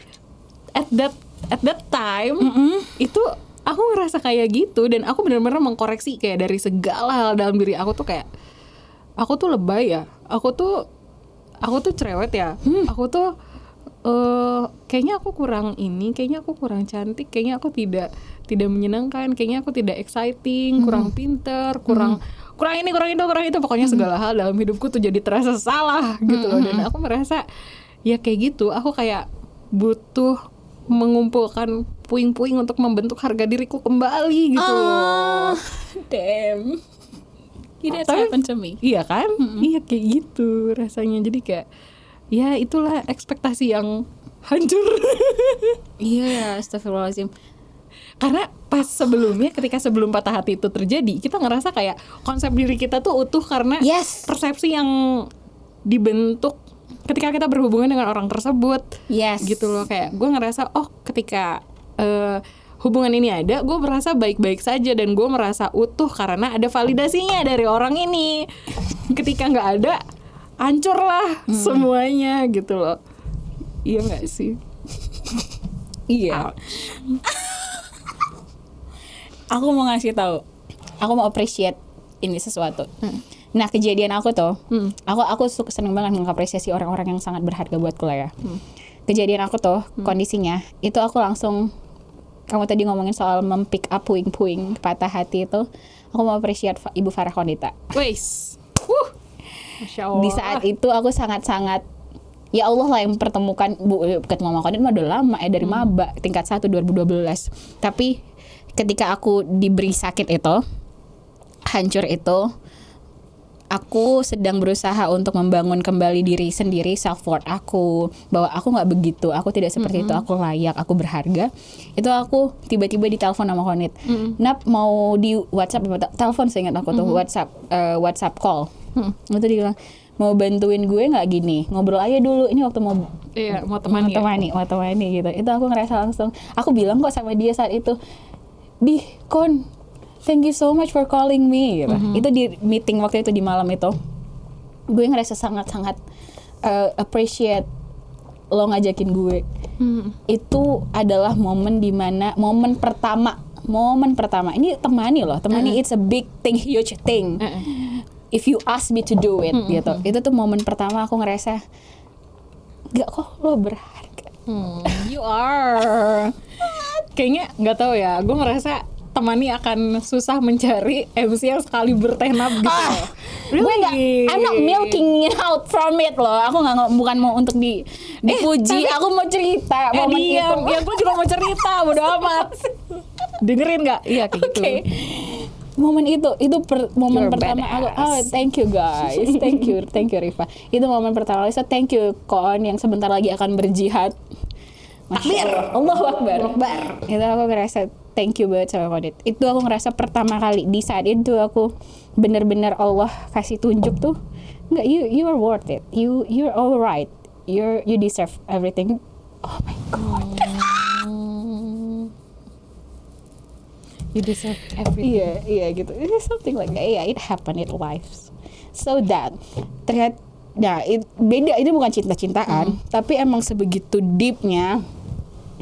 at that time itu aku ngerasa kayak gitu, dan aku benar-benar mengkoreksi kayak dari segala hal dalam diri aku tuh, kayak aku tuh lebay ya, aku tuh cerewet ya, aku tuh kayaknya aku kurang ini, kayaknya aku kurang cantik, kayaknya aku tidak menyenangkan, kayaknya aku tidak exciting, kurang pinter, kurang ini, kurang itu, pokoknya segala hal dalam hidupku tuh jadi terasa salah gitu loh. Dan aku merasa ya kayak gitu, aku kayak butuh mengumpulkan puing-puing untuk membentuk harga diriku kembali gitu loh. Damn. That's happened to me. Iya kan? Iya kayak gitu rasanya. Jadi kayak ya itulah ekspektasi yang hancur. Iya, astagfirullahaladzim. Karena pas sebelumnya, ketika sebelum patah hati itu terjadi, kita ngerasa kayak konsep diri kita tuh utuh karena persepsi yang dibentuk ketika kita berhubungan dengan orang tersebut. Gitu loh, kayak gue ngerasa ketika hubungan ini ada, gue merasa baik-baik saja dan gue merasa utuh karena ada validasinya dari orang ini. Ketika nggak ada, hancur lah semuanya gitu loh. Iya nggak sih? Iya. Aku mau ngasih tahu, aku mau appreciate ini sesuatu. Nah kejadian aku tuh, aku seneng banget mengapresiasi orang-orang yang sangat berharga buatku lah ya. Kejadian aku tuh, kondisinya itu aku langsung, kamu tadi ngomongin soal mempick up puing-puing patah hati itu, aku mau appreciate Ibu Farah Konita. Wes. Masya Allah. Di saat itu aku sangat-sangat, ya Allah lah yang mempertemukan ketemu Mama Konit mah udah lama ya, dari maba tingkat 1 2012. Tapi ketika aku diberi sakit itu, hancur itu, aku sedang berusaha untuk membangun kembali diri sendiri, self worth aku, bahwa aku nggak begitu, aku tidak seperti itu, aku layak, aku berharga. Itu aku tiba-tiba ditelepon sama Konit. Nap mau di WhatsApp, telepon seingat aku tuh, WhatsApp call. Itu dia bilang, mau bantuin gue nggak gini, ngobrol aja dulu, ini waktu mau Iya, mau temani gitu. Itu aku ngerasa langsung, aku bilang kok sama dia saat itu, Di, Kon, thank you so much for calling me gitu. Itu di meeting waktu itu di malam itu, gue ngerasa sangat-sangat appreciate lo ngajakin gue. Itu adalah momen dimana momen pertama ini temani loh, it's a big thing, huge thing. If you ask me to do it gitu. Itu tuh momen pertama aku ngerasa gak kok lo berharga. You are. Kayaknya nggak tahu ya, gue ngerasa temani akan susah mencari MC yang sekali bertenap gitu. Gue nggak, I'm not milking it out from it loh. Aku bukan mau untuk dipuji. Aku mau cerita momen itu. Ya gue juga mau cerita, bodo amat. Dengerin nggak? Iya kayak gitu. Momen itu momen You're pertama badass. aku. Thank you guys, thank you Rifa. Itu momen pertama. So thank you Kon yang sebentar lagi akan berjihad. Masya Allah. Allahu Akbar. Itu aku ngerasa thank you banget sama Kodit. Itu aku ngerasa pertama kali di saat itu aku benar-benar Allah kasih tunjuk tuh, enggak, you are worth it. You're all right. You deserve everything. Oh my God. You deserve everything. Iya gitu. It's something like that. Yeah, it happened in life. So that ternyata, nah, beda, itu bukan cinta-cintaan, tapi emang sebegitu deepnya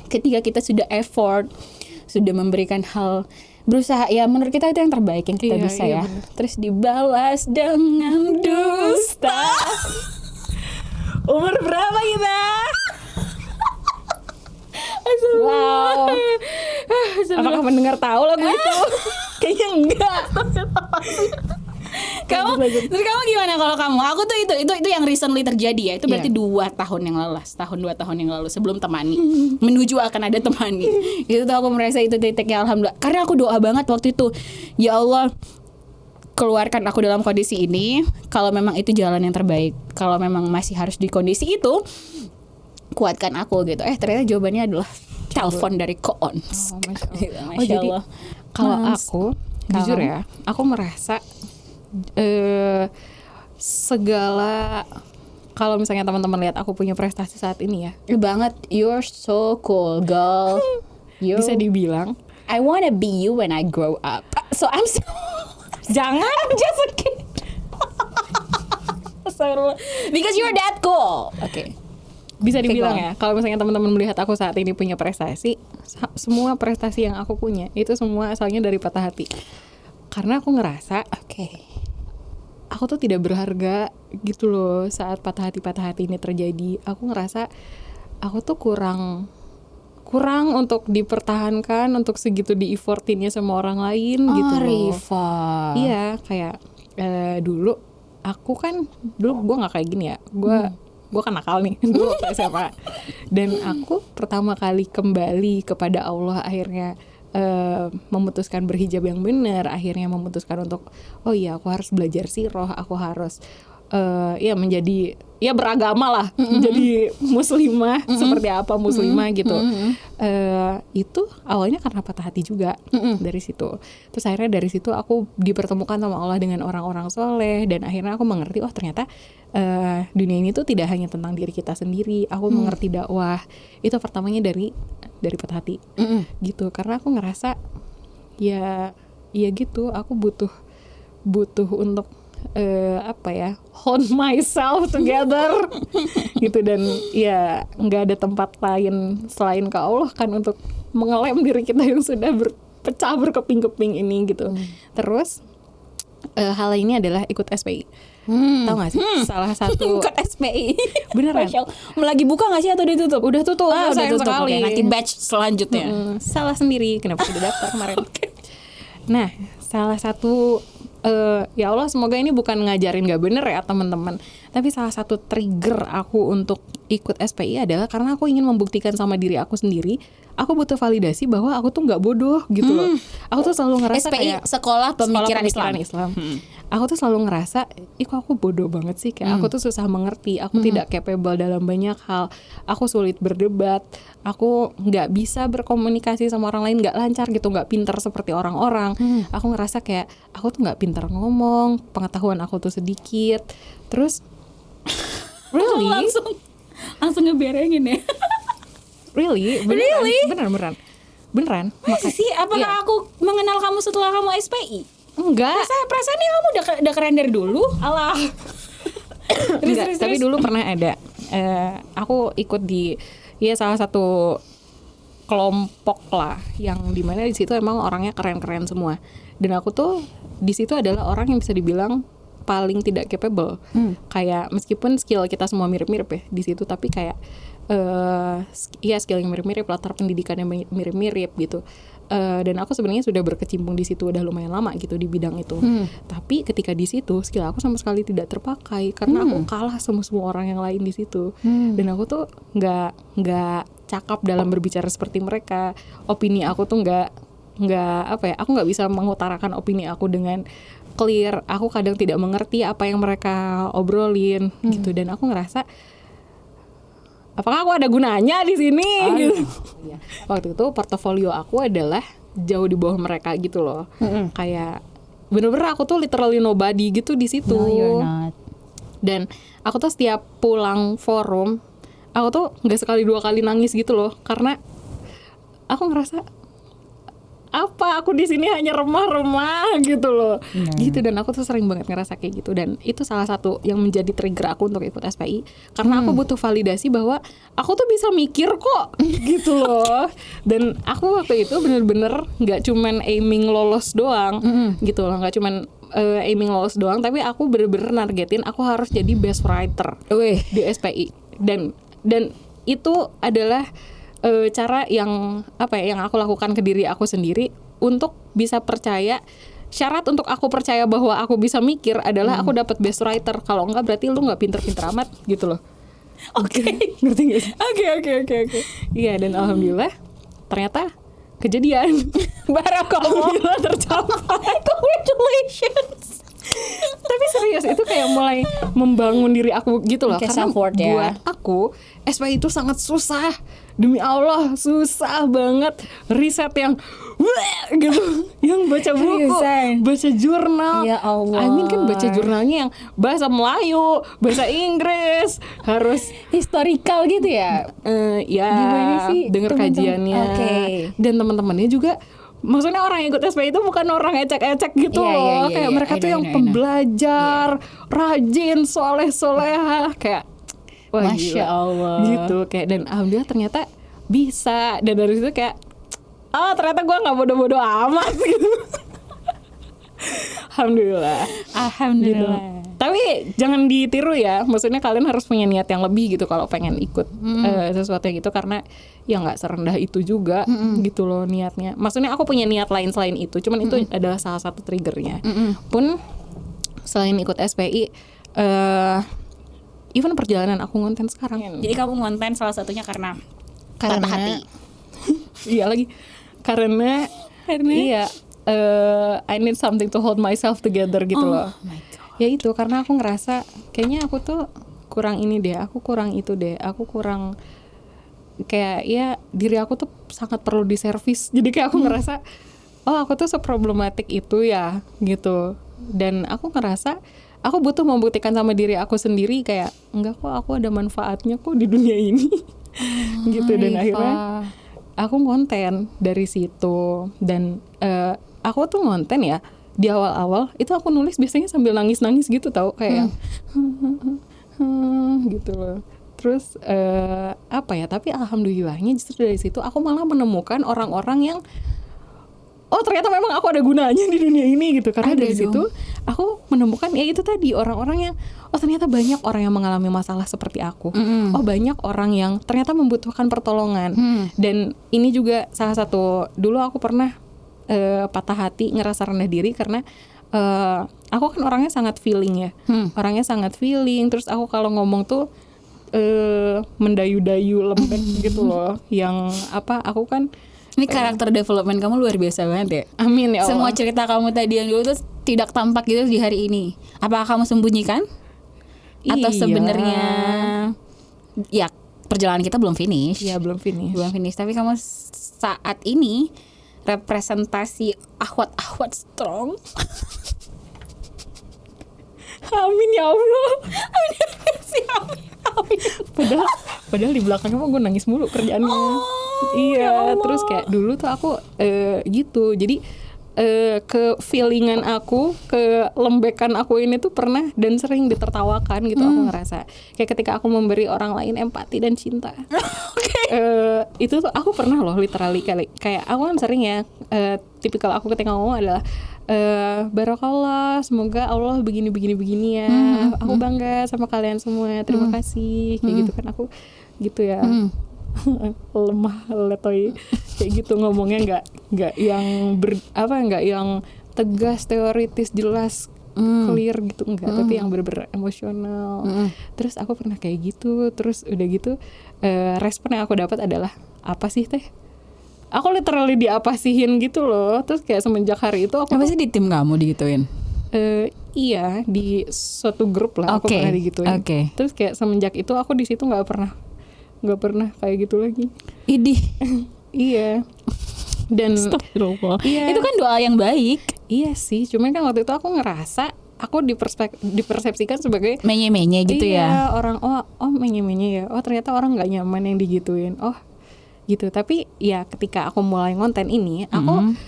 ketika kita sudah effort, sudah memberikan hal, berusaha, ya menurut kita itu yang terbaik yang kita bisa ya. Bener. Terus dibalas dengan dusta. Umur berapa kita? Wow. Apakah mendengar tahu lagu itu? Kayaknya enggak. Terus kamu gimana kalau kamu? Aku tuh itu yang recently terjadi ya. Itu berarti 2 tahun yang lalu, 2 tahun yang lalu sebelum temani. Menuju akan ada temani. Itu tuh aku merasa itu titiknya, alhamdulillah. Karena aku doa banget waktu itu. Ya Allah, keluarkan aku dalam kondisi ini. Kalau memang itu jalan yang terbaik. Kalau memang masih harus di kondisi itu, kuatkan aku gitu. Ternyata jawabannya adalah telepon dari Koon. Masya Allah. Kalau aku jujur ya, aku merasa segala, kalau misalnya teman-teman lihat aku punya prestasi saat ini ya, Banget, you're so cool, girl. bisa dibilang I wanna be you when I grow up. So I'm so jangan. I'm just a kid. Because you're that cool. Oke. Bisa dibilang go on. ya, kalau misalnya teman-teman melihat aku saat ini punya prestasi, semua prestasi yang aku punya itu semua asalnya dari patah hati. Karena aku ngerasa aku tuh tidak berharga gitu loh saat patah hati ini terjadi. Aku ngerasa aku tuh kurang untuk dipertahankan, untuk segitu di-effortinnya sama orang lain gitu loh. Rifa. Iya, kayak dulu gue nggak kayak gini ya. Gue kan nakal nih dulu waktu SMA. Dan aku pertama kali kembali kepada Allah, akhirnya memutuskan berhijab yang benar, akhirnya memutuskan untuk oh iya aku harus belajar sirah, aku harus menjadi beragama lah, jadi muslimah, seperti apa muslimah gitu. Itu awalnya karena patah hati juga dari situ. Terus akhirnya dari situ aku dipertemukan sama Allah dengan orang-orang soleh, dan akhirnya aku mengerti ternyata dunia ini tuh tidak hanya tentang diri kita sendiri. Aku mengerti dakwah itu pertamanya dari patah hati gitu, karena aku ngerasa ya gitu, aku butuh untuk hold myself together gitu, dan ya nggak ada tempat lain selain ke Allah kan untuk mengelem diri kita yang sudah pecah berkeping-keping ini gitu. Terus hal ini adalah ikut SPI. Tahu nggak sih salah satu Ikut SPI beneran lagi buka nggak sih atau ditutup? udah tutup udah sayang tutup. sekali. Oke, nanti batch selanjutnya. Salah sendiri kenapa tidak daftar kemarin. Nah, salah satu ya Allah, semoga ini bukan ngajarin gak bener ya teman-teman, tapi salah satu trigger aku untuk ikut SPI adalah karena aku ingin membuktikan sama diri aku sendiri, aku butuh validasi bahwa aku tuh nggak bodoh gitu loh. Aku tuh selalu ngerasa SPI kayak Sekolah Pemikiran Islam. Aku tuh selalu ngerasa, kok aku bodoh banget sih, kayak aku tuh susah mengerti, aku tidak capable dalam banyak hal, aku sulit berdebat, aku nggak bisa berkomunikasi sama orang lain, nggak lancar gitu, nggak pinter seperti orang-orang. Aku ngerasa kayak aku tuh nggak pinter ngomong, pengetahuan aku tuh sedikit. Terus Really? langsung ngeberengin ya. Really? Beneran. Masa sih? Apakah Iya. aku mengenal kamu setelah kamu SPI? Enggak. Perasaannya kamu udah keren dari dulu. Alah. Enggak, tapi dulu pernah ada. Aku ikut di salah satu kelompok lah, yang dimana di situ emang orangnya keren-keren semua. Dan aku tuh di situ adalah orang yang bisa dibilang paling tidak capable. Kayak meskipun skill kita semua mirip-mirip ya di situ, tapi kayak skill yang mirip-mirip, latar pendidikan yang mirip-mirip gitu. Dan aku sebenarnya sudah berkecimpung di situ udah lumayan lama gitu di bidang itu. Tapi ketika di situ skill aku sama sekali tidak terpakai karena aku kalah sama semua orang yang lain di situ. Dan aku tuh nggak cakap dalam berbicara seperti mereka. Opini aku tuh nggak aku nggak bisa mengutarakan opini aku dengan clear. Aku kadang tidak mengerti apa yang mereka obrolin gitu. Dan aku ngerasa apakah aku ada gunanya di sini gitu. Waktu itu portofolio aku adalah jauh di bawah mereka gitu loh. Kayak bener-bener aku tuh literally nobody gitu di situ. No, you're not. Dan aku tuh setiap pulang forum, aku tuh nggak sekali dua kali nangis gitu loh, karena aku ngerasa apa aku di sini hanya remah-remah gitu loh. Gitu, dan aku tuh sering banget ngerasa kayak gitu. Dan itu salah satu yang menjadi trigger aku untuk ikut SPI, karena aku butuh validasi bahwa aku tuh bisa mikir kok gitu loh. Dan aku waktu itu bener-bener nggak cuman aiming lolos doang gitu loh, nggak cuman aiming lolos doang, tapi aku bener-bener nargetin aku harus jadi best writer di SPI. Dan itu adalah cara yang yang aku lakukan ke diri aku sendiri untuk bisa percaya. Syarat untuk aku percaya bahwa aku bisa mikir adalah aku dapat best writer. Kalau enggak berarti lu nggak pinter-pinter amat gitu loh. Oke. Ngerti gak sih? Oke. Iya, dan alhamdulillah ternyata kejadian. Alhamdulillah tercapai. Congratulations. Tapi serius itu kayak mulai membangun diri aku gitu loh. Kayak Karena self-worth ya. buat aku SPI itu sangat susah. Demi Allah susah banget. Riset yang gitu, yang baca buku, Seriusan? baca jurnal. Ya Allah. I mean kan baca jurnalnya yang bahasa Melayu, bahasa Inggris, harus Historical gitu ya. ya Gimana sih denger teman-teman? kajiannya. Oke. Dan teman-temannya juga, maksudnya orang yang ikut SPI itu bukan orang ecek-ecek gitu loh. Kayak mereka tuh yang pembelajar, rajin, soleh-soleha, kayak wah, Masya gila. Allah. Gitu kayak, dan alhamdulillah ternyata bisa. Dan dari situ kayak ternyata gue nggak bodoh-bodoh amat gitu. Alhamdulillah. Gitu. Tapi jangan ditiru ya, maksudnya kalian harus punya niat yang lebih gitu kalau pengen ikut sesuatu yang itu, karena ya nggak serendah itu juga gitu loh niatnya. Maksudnya aku punya niat lain selain itu, cuman itu adalah salah satu triggernya. Pun selain ikut SPI, even perjalanan aku ngonten sekarang. Jadi kamu ngonten salah satunya karena patah hati. Iya lagi. Karena iya, I need something to hold myself together gitu loh. Oh my God. Ya itu, karena aku ngerasa kayaknya aku tuh kurang ini deh, aku kurang itu deh, aku kurang kayak ya diri aku tuh sangat perlu diservis. Jadi kayak aku ngerasa aku tuh seproblematik itu ya gitu. Dan aku ngerasa aku butuh membuktikan sama diri aku sendiri kayak enggak kok, aku ada manfaatnya kok di dunia ini. Gitu. Dan akhirnya aku ngonten dari situ. Dan aku tuh ngonten ya di awal-awal itu aku nulis biasanya sambil nangis-nangis gitu tau, kayak gitu loh. Terus tapi alhamdulillahnya justru dari situ aku malah menemukan orang-orang yang ternyata memang aku ada gunanya di dunia ini gitu. Karena dari situ aku menemukan ya itu tadi, orang-orang yang ternyata banyak orang yang mengalami masalah seperti aku. Banyak orang yang ternyata membutuhkan pertolongan. Dan ini juga salah satu, dulu aku pernah patah hati, ngerasa rendah diri karena aku kan orangnya sangat feeling ya. Orangnya sangat feeling, terus aku kalau ngomong tuh mendayu-dayu lembek gitu loh. Yang aku kan Ini karakter development kamu luar biasa banget ya. Amin ya Allah. Semua cerita kamu tadi yang dulu tuh tidak tampak gitu di hari ini. Apakah kamu sembunyikan? Atau Iya. sebenarnya ya perjalanan kita belum finish. Iya, belum finish. Tapi kamu saat ini representasi ahwat-ahwat strong. Amin ya Allah. Amin. Padahal di belakangnya mah gue nangis mulu kerjaannya. Iya, terus kayak dulu tuh aku gitu. Jadi ke feelingan aku, ke lembekan aku ini tuh pernah dan sering ditertawakan gitu. Aku ngerasa kayak ketika aku memberi orang lain empati dan cinta. Itu tuh aku pernah loh literally kayak aku kan sering ya, tipikal aku ketika ngomong adalah barakallah, semoga Allah begini ya. Aku bangga sama kalian semua, terima kasih. Kayak gitu kan aku gitu ya. Lemah letoy kayak gitu ngomongnya, nggak yang nggak yang tegas, teoritis, jelas, clear gitu, enggak, tapi yang bener-bener emosional. Terus aku pernah kayak gitu, terus udah gitu respon yang aku dapat adalah, apa sih teh? Aku literally diapasihin gitu loh. Terus kayak semenjak hari itu aku apa sih di tim kamu digituin? Iya, di suatu grup lah aku pernah digituin. Terus kayak semenjak itu aku di situ nggak pernah kayak gitu lagi. Idih. Iya. Dan iya. Itu kan doa yang baik. Iya sih, cuman kan waktu itu aku ngerasa aku dipersepsikan sebagai menye-menye gitu ya. Orang menye-menye ya. Oh, ternyata orang nggak nyaman yang digituin. Oh, gitu. Tapi ya ketika aku mulai ngonten ini, aku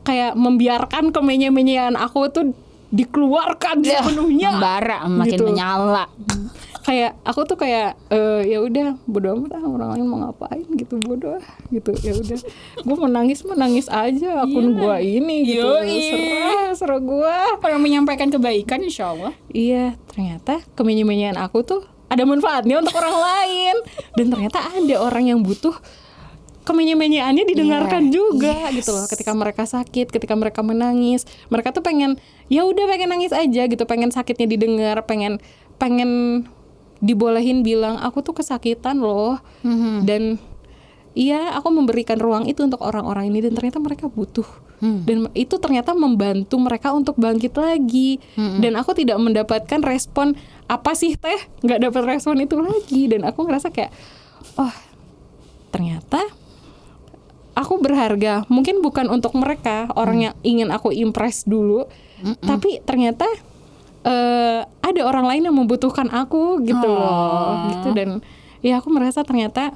kayak membiarkan kemenye-menyean aku tuh dikeluarkan sepenuhnya. Membara, makin gitu. Menyala. Kayak aku tuh kayak ya udah bodo amat orang lain mau ngapain gitu, bodoh gitu, ya udah gue mau nangis aja akun gue ini gitu. serah gue orang menyampaikan kebaikan insyaallah. Iya, ternyata kemenye-menyean aku tuh ada manfaatnya untuk orang lain, dan ternyata ada orang yang butuh kemenye-menyeannya didengarkan juga gitu loh. Ketika mereka sakit, ketika mereka menangis, mereka tuh pengen nangis aja gitu, pengen sakitnya didengar, pengen dibolehin bilang aku tuh kesakitan loh. Dan iya, aku memberikan ruang itu untuk orang-orang ini, dan ternyata mereka butuh. Dan itu ternyata membantu mereka untuk bangkit lagi. Dan aku tidak mendapatkan respon, apa sih teh, nggak dapat respon itu lagi. Dan aku ngerasa kayak, oh ternyata aku berharga. Mungkin bukan untuk mereka, orang yang ingin aku impress dulu, tapi ternyata ada orang lain yang membutuhkan aku gitu loh, gitu. Dan ya aku merasa ternyata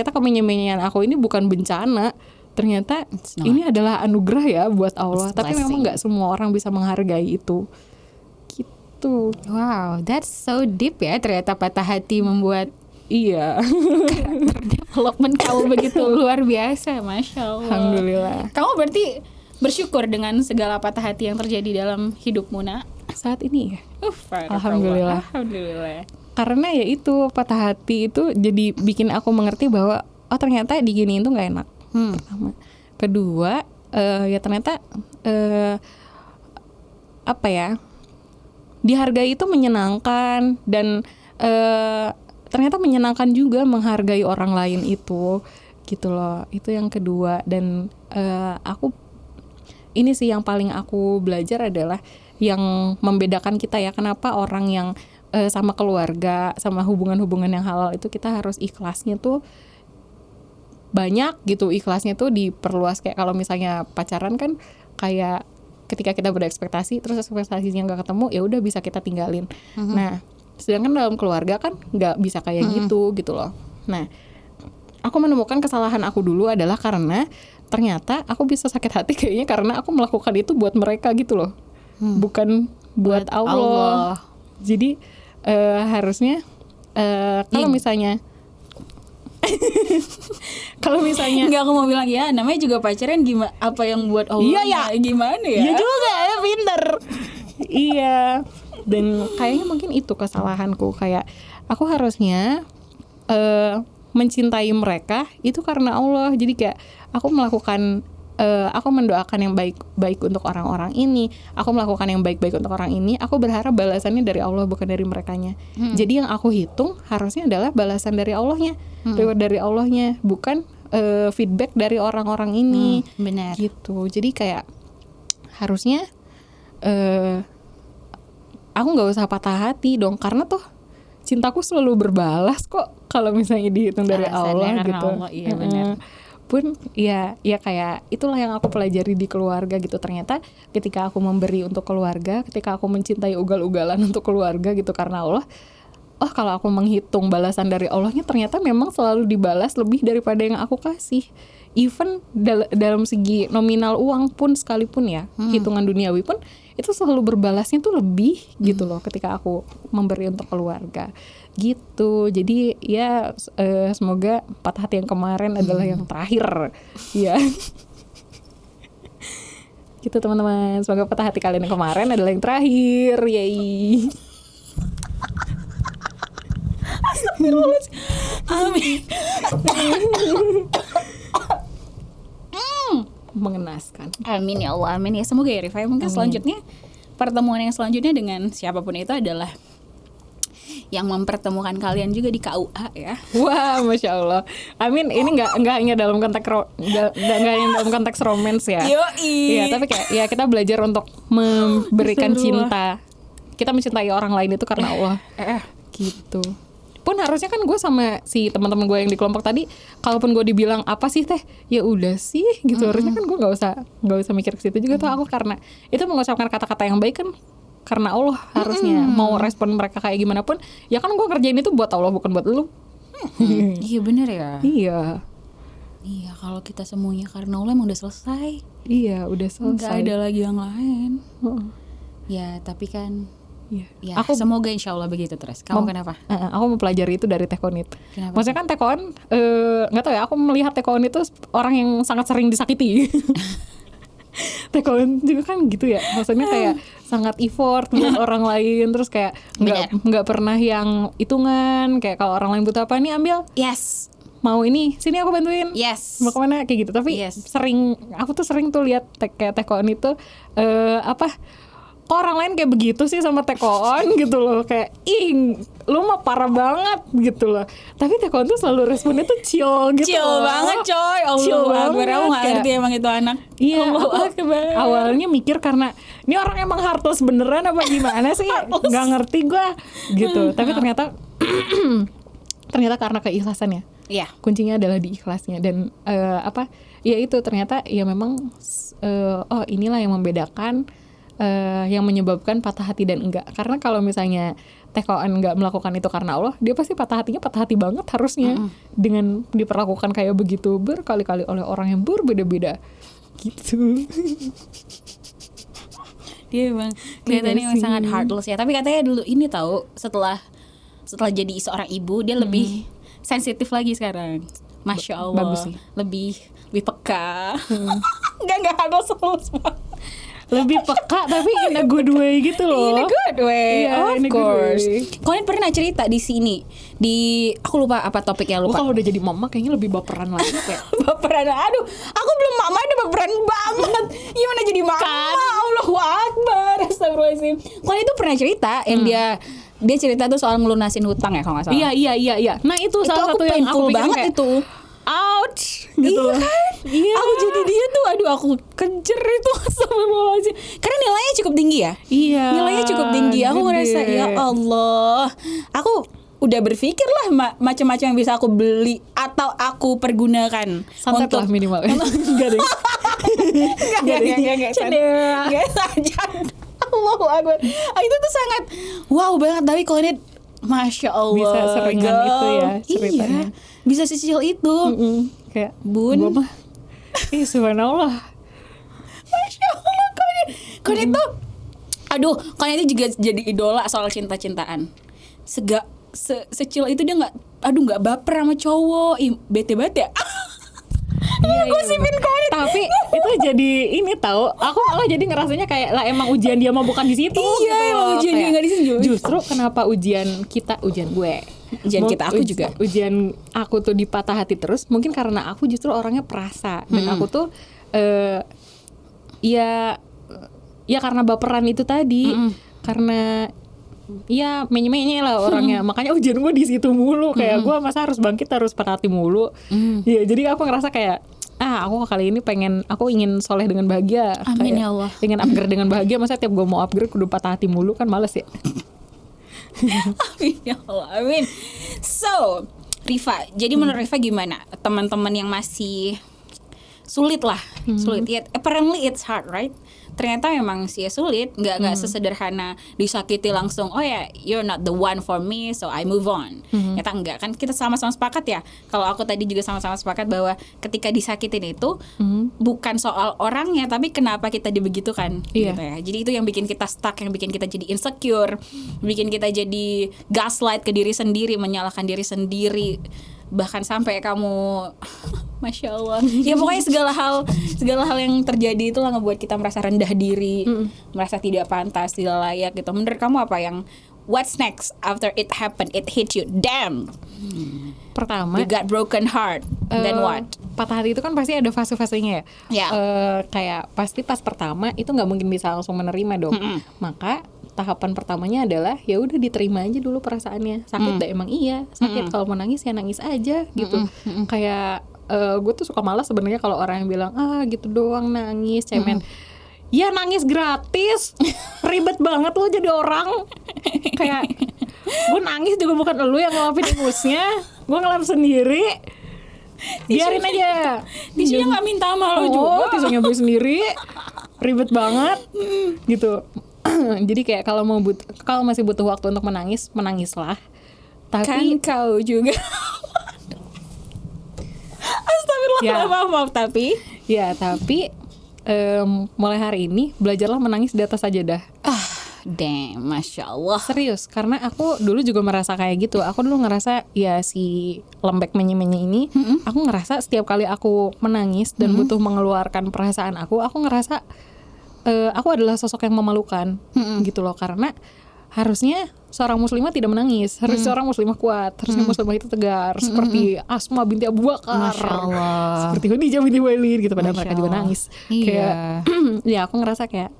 kemenye-menyean aku ini bukan bencana, ternyata ini adalah anugerah ya buat Allah. Tapi memang nggak semua orang bisa menghargai itu gitu. Wow, that's so deep ya. Ternyata patah hati membuat karakter development kamu begitu luar biasa, masya Allah. Alhamdulillah. Kamu berarti bersyukur dengan segala patah hati yang terjadi dalam hidupmu, nak? Saat ini ya. Alhamdulillah. Karena ya itu, patah hati itu jadi bikin aku mengerti bahwa ternyata diginiin tuh nggak enak. Pertama. Kedua, ya ternyata dihargai itu menyenangkan, dan ternyata menyenangkan juga menghargai orang lain itu gitu loh. Itu yang kedua. Dan ini sih yang paling aku belajar adalah yang membedakan kita ya, kenapa orang yang sama keluarga, sama hubungan-hubungan yang halal itu kita harus ikhlasnya tuh banyak gitu, ikhlasnya tuh diperluas. Kayak kalau misalnya pacaran kan kayak ketika kita berekspektasi terus ekspektasinya nggak ketemu, ya udah bisa kita tinggalin. Nah, sedangkan dalam keluarga kan nggak bisa kayak gitu loh. Nah, aku menemukan kesalahan aku dulu adalah karena ternyata aku bisa sakit hati kayaknya karena aku melakukan itu buat mereka gitu loh. Bukan buat Allah. Jadi harusnya kalau misalnya nggak, aku mau bilang ya, namanya juga pacaran, gimana apa yang buat Allah gimana ya? Iya juga ya, pinter. Iya. Dan kayaknya mungkin itu kesalahanku, kayak aku harusnya mencintai mereka itu karena Allah. Jadi kayak aku melakukan aku mendoakan yang baik untuk orang-orang ini, aku melakukan yang baik-baik untuk orang ini, aku berharap balasannya dari Allah, bukan dari merekanya. Jadi yang aku hitung harusnya adalah balasan dari Allahnya, reward dari Allahnya, bukan feedback dari orang-orang ini. Benar. Gitu. Jadi kayak harusnya aku nggak usah patah hati dong, karena tuh cintaku selalu berbalas kok kalau misalnya dihitung dari Allah gitu. Allah, iya benar. pun ya kayak itulah yang aku pelajari di keluarga gitu. Ternyata ketika aku memberi untuk keluarga, ketika aku mencintai ugal-ugalan untuk keluarga gitu karena Allah, oh kalau aku menghitung balasan dari Allahnya ternyata memang selalu dibalas lebih daripada yang aku kasih. Even dalam segi nominal uang pun sekalipun ya, hitungan duniawi pun itu selalu berbalasnya tuh lebih gitu loh ketika aku memberi untuk keluarga gitu. Jadi ya semoga patah hati yang kemarin adalah yang terakhir ya. Gitu teman-teman, semoga patah hati kalian yang kemarin adalah yang terakhir. Yay. Amin. Mengenaskan. Amin ya Allah, amin ya. Semoga ya Rifa, mungkin selanjutnya pertemuan yang selanjutnya dengan siapapun itu adalah yang mempertemukan kalian juga di KUA ya. Wah, masya Allah. Amin. Ini nggak hanya dalam konteks nggak hanya dalam konteks romance ya. Yoi. Iya, tapi kayak ya kita belajar untuk memberikan cinta. Kita mencintai orang lain itu karena Allah. Gitu. Pun harusnya kan gue sama si teman-teman gue yang di kelompok tadi, kalaupun gue dibilang apa sih teh, ya udah sih gitu. Harusnya kan gue nggak usah mikir ke situ juga tuh aku, karena itu mengucapkan kata-kata yang baik kan karena Allah harusnya. Mau respon mereka kayak gimana pun, ya kan gue kerjain itu buat Allah bukan buat lu. Iya bener ya. Iya. Iya, kalau kita semuanya karena Allah emang udah selesai. Iya, udah selesai. Nggak ada lagi yang lain. Ya, tapi kan Iya. ya, semoga insya Allah begitu terus. Kamu kenapa? Aku mempelajari itu dari Tekonit. Kenapa? Maksudnya kan Tekon, nggak tahu ya. Aku melihat Tekon itu orang yang sangat sering disakiti. Tekon juga kan gitu ya. Maksudnya kayak sangat effort buat orang lain, terus kayak nggak pernah yang hitungan. Kayak kalau orang lain butuh apa nih ambil. Yes. Mau ini, sini aku bantuin. Yes. Mau kemana kayak gitu. Tapi aku tuh sering tuh lihat kayak Tekon itu kok orang lain kayak begitu sih sama Tekoon gitu loh, kayak lu mah parah banget gitu loh. Tapi Tekoon tuh selalu responnya tuh chill gitu. Chill banget coy. Chill Akbar, aku gak kayak, ngerti emang itu anak. Iya, awalnya mikir karena ini orang emang heartless beneran apa gimana sih, nggak ngerti gue gitu. Tapi ternyata karena keikhlasannya. Iya. Kuncinya adalah di ikhlasnya. Dan ya itu ternyata ya memang inilah yang membedakan, yang menyebabkan patah hati dan enggak. Karena kalau misalnya Tekoan enggak melakukan itu karena Allah, dia pasti patah hati banget harusnya dengan diperlakukan kayak begitu berkali-kali oleh orang yang berbeda-beda gitu. Dia emang kelihatannya emang sangat heartless ya. Tapi katanya dulu ini tahu setelah jadi seorang ibu dia lebih sensitif lagi sekarang. Masya Allah. Bagus sih. Lebih peka. Enggak heartless banget. Lebih peka tapi in a good way gitu loh. In a good way, yeah, of course. Kalian pernah cerita di sini aku lupa apa topiknya, lupa. Kalau udah jadi mama kayaknya lebih baperan lagi kayak. Baperan, aduh, aku belum mama udah baperan banget. Gimana jadi mama? Kan. Allahu Akbar, astagfirullahaladzim. Kalian itu pernah cerita yang dia cerita tuh soal ngelunasin hutang ya kalau nggak salah. Iya. Nah itu salah satu yang aku pikir banget kayak, itu. Ouch gitu. Iya kan? Iya. Aku jadi dia tuh, aduh aku kejer itu astagfirullahaladzim. Karena nilainya cukup tinggi ya. Iya. Nilainya cukup tinggi. Aku ngerasa ya Allah. Aku udah berpikir lah macam-macam yang bisa aku beli atau aku pergunakan. Santet lah minimal. Enggak deh. Enggak saja. Allahu Akbar. Itu tuh sangat wow banget. Tapi kalau ini Masya Allah, bisa seringan itu ya ceritanya. Iya, bisa secil itu. Kayak Bun, gua mah subhanallah. Masya Allah, kau itu aduh, kalian itu juga jadi idola soal cinta-cintaan. Secil itu dia nggak baper sama cowok. Bete banget ya. Iya, gosipin Konit. Tapi itu jadi ini tahu. Aku malah jadi ngerasanya kayak lah emang ujian dia mah bukan di situ. Iya, gitu emang ujian dia nggak di situ. Justru kenapa ujian aku tuh dipatah hati terus, mungkin karena aku justru orangnya perasa dan aku tuh ya karena baperan itu tadi, karena ya menye-menye lah orangnya. Makanya ujian gue di situ mulu. Kayak gue masa harus bangkit, harus patah hati mulu. Ya jadi aku ngerasa kayak aku kali ini aku ingin soleh dengan bahagia. Amin ya Allah. Ingin upgrade dengan bahagia. Masa tiap gue mau upgrade kudu patah hati mulu, kan males ya. Amin ya Allah, amin. So Rifa, jadi menurut Rifa gimana teman-teman yang masih sulit lah, sulit. Yet apparently it's hard, right? Ternyata memang sih sulit, nggak sesederhana disakiti langsung. Oh ya, you're not the one for me, so I move on. Ternyata enggak, kan kita sama-sama sepakat ya. Kalau aku tadi juga sama-sama sepakat bahwa ketika disakitin itu bukan soal orangnya, tapi kenapa kita dibegitukan, gitu ya. Jadi itu yang bikin kita stuck, yang bikin kita jadi insecure, bikin kita jadi gaslight ke diri sendiri, menyalahkan diri sendiri. Bahkan sampai kamu Masya Allah. Ya pokoknya segala hal yang terjadi itu lah ngebuat kita merasa rendah diri, merasa tidak pantas, tidak layak gitu. Menurut kamu apa yang what's next after it happened, it hit you, damn. Pertama, You got broken heart, then what? Patah hati itu kan pasti ada fase-fasenya ya. Ya. Kayak pasti pas pertama itu nggak mungkin bisa langsung menerima dong. Maka tahapan pertamanya adalah ya udah diterima aja dulu perasaannya. Sakit dah emang iya, sakit. Kalau mau nangis ya nangis aja gitu. Kayak gue tuh suka malas sebenarnya kalau orang yang bilang gitu doang nangis, cemen. Ya nangis gratis, ribet banget lo jadi orang. Kayak gue nangis juga bukan lo yang ngelapin ingusnya, gue ngelap sendiri. Biarin aja. Tisunya nggak minta sama lo juga. Tisunya gue sendiri, ribet banget, gitu. Jadi kayak kalau masih butuh waktu untuk menangislah. Tapi kan kau juga. Astagfirullah, maaf tapi mulai hari ini belajarlah menangis di atas sajadah. Damn, Masya Allah. Serius, karena aku dulu juga merasa kayak gitu. Aku dulu ngerasa ya si lembek menye-menye ini, aku ngerasa setiap kali aku menangis dan butuh mengeluarkan perasaan aku ngerasa aku adalah sosok yang memalukan, gitu loh. Karena harusnya seorang muslimah tidak menangis, harusnya seorang muslimah kuat, harusnya muslimah itu tegar, seperti Asma binti Abu Bakar, Masya Allah. seperti Khadijah binti Khuwailid gitu, padahal mereka juga nangis. Iya. Kayak ya aku ngerasa kayak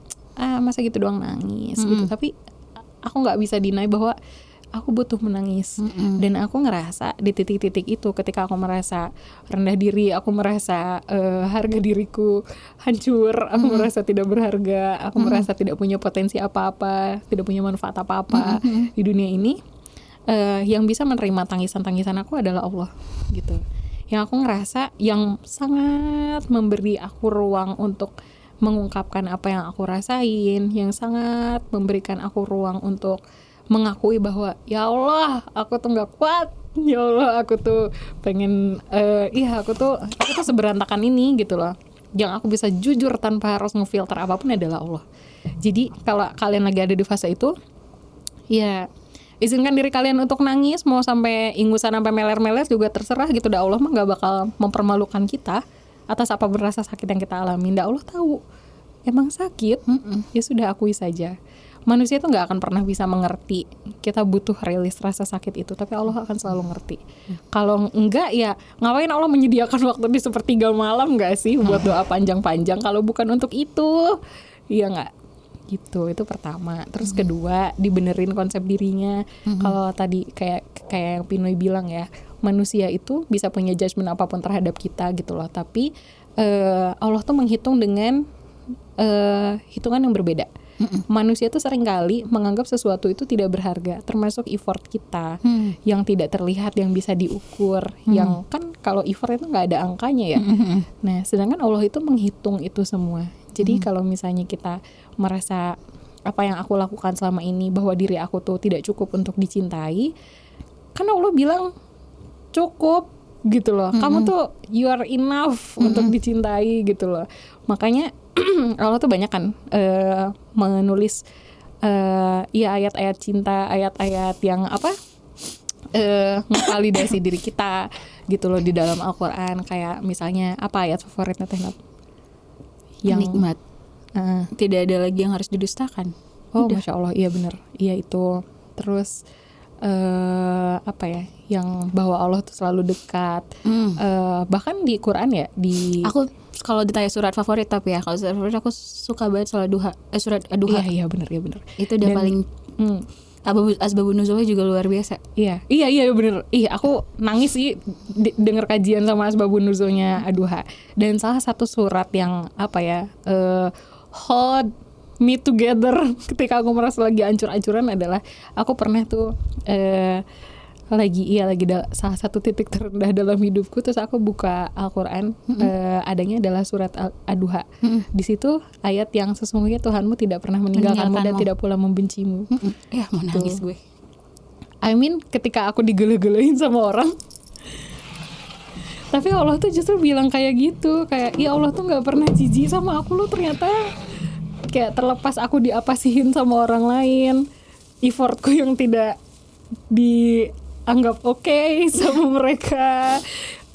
masa gitu doang nangis gitu, tapi aku nggak bisa deny bahwa aku butuh menangis. Dan aku ngerasa di titik-titik itu ketika aku merasa rendah diri, aku merasa harga diriku hancur, aku merasa tidak berharga, aku merasa tidak punya potensi apa-apa, tidak punya manfaat apa-apa di dunia ini, yang bisa menerima tangisan-tangisan aku adalah Allah gitu. Yang aku ngerasa yang sangat memberi aku ruang untuk mengungkapkan apa yang aku rasain, yang sangat memberikan aku ruang untuk mengakui bahwa ya Allah aku tuh nggak kuat, ya Allah aku tuh pengen aku tuh seberantakan ini gitu loh. Yang aku bisa jujur tanpa harus ngefilter apapun adalah Allah. Jadi kalau kalian lagi ada di fase itu, ya izinkan diri kalian untuk nangis, mau sampai ingusan sampai meler-meler juga terserah gitu. Dah Allah mah nggak bakal mempermalukan kita atas apa berasa sakit yang kita alami. Dah Allah tahu emang sakit, ya sudah akui saja. Manusia itu nggak akan pernah bisa mengerti kita butuh rilis rasa sakit itu, tapi Allah akan selalu ngerti. Kalau enggak ya ngapain Allah menyediakan waktu di sepertiga malam nggak sih buat doa panjang-panjang kalau bukan untuk itu, ya nggak gitu. Itu pertama. Terus kedua, dibenerin konsep dirinya. Kalau tadi kayak yang Pinoy bilang ya, manusia itu bisa punya judgement apapun terhadap kita gitu loh, tapi Allah tuh menghitung dengan hitungan yang berbeda. Manusia tuh seringkali menganggap sesuatu itu tidak berharga, termasuk effort kita yang tidak terlihat, yang bisa diukur, yang kan kalau effort itu nggak ada angkanya ya. Nah, sedangkan Allah itu menghitung itu semua. Jadi kalau misalnya kita merasa apa yang aku lakukan selama ini bahwa diri aku tuh tidak cukup untuk dicintai, kan Allah bilang cukup gitu loh. Kamu tuh you are enough untuk dicintai gitu loh. Makanya Allah tuh banyak kan menulis ayat-ayat cinta, ayat-ayat yang ngevalidasi diri kita gitu loh di dalam Al-Quran. Kayak misalnya apa ayat favoritnya Teh Nat? Yang nikmat, tidak ada lagi yang harus didustakan. Oh Masya Allah, iya bener, iya itu. Terus yang bahwa Allah tuh selalu dekat. Bahkan di Quran ya, aku kalau ditanya surat favorit, tapi ya kalau surat favorit aku suka banget surat Ad-Duha. Iya bener. Itu udah paling asbabun nuzulnya juga luar biasa. Iya bener. Aku nangis sih denger kajian sama asbabun nuzulnya Ad-Duha. Dan salah satu surat yang hold me together ketika aku merasa lagi ancur-ancuran adalah aku pernah tuh lagi salah satu titik terendah dalam hidupku, terus aku buka Al-Qur'an, adanya adalah surat Ad-Duha. Di situ ayat yang sesungguhnya Tuhanmu tidak pernah meninggalkanmu dan tidak pula membencimu. Ya mau nangis gue. I mean ketika aku digele-gelein sama orang, tapi Allah tuh justru bilang kayak gitu, kayak ya Allah tuh nggak pernah jijik sama aku loh ternyata. Kayak terlepas aku diapasihin sama orang lain, effortku yang tidak dianggap oke sama mereka,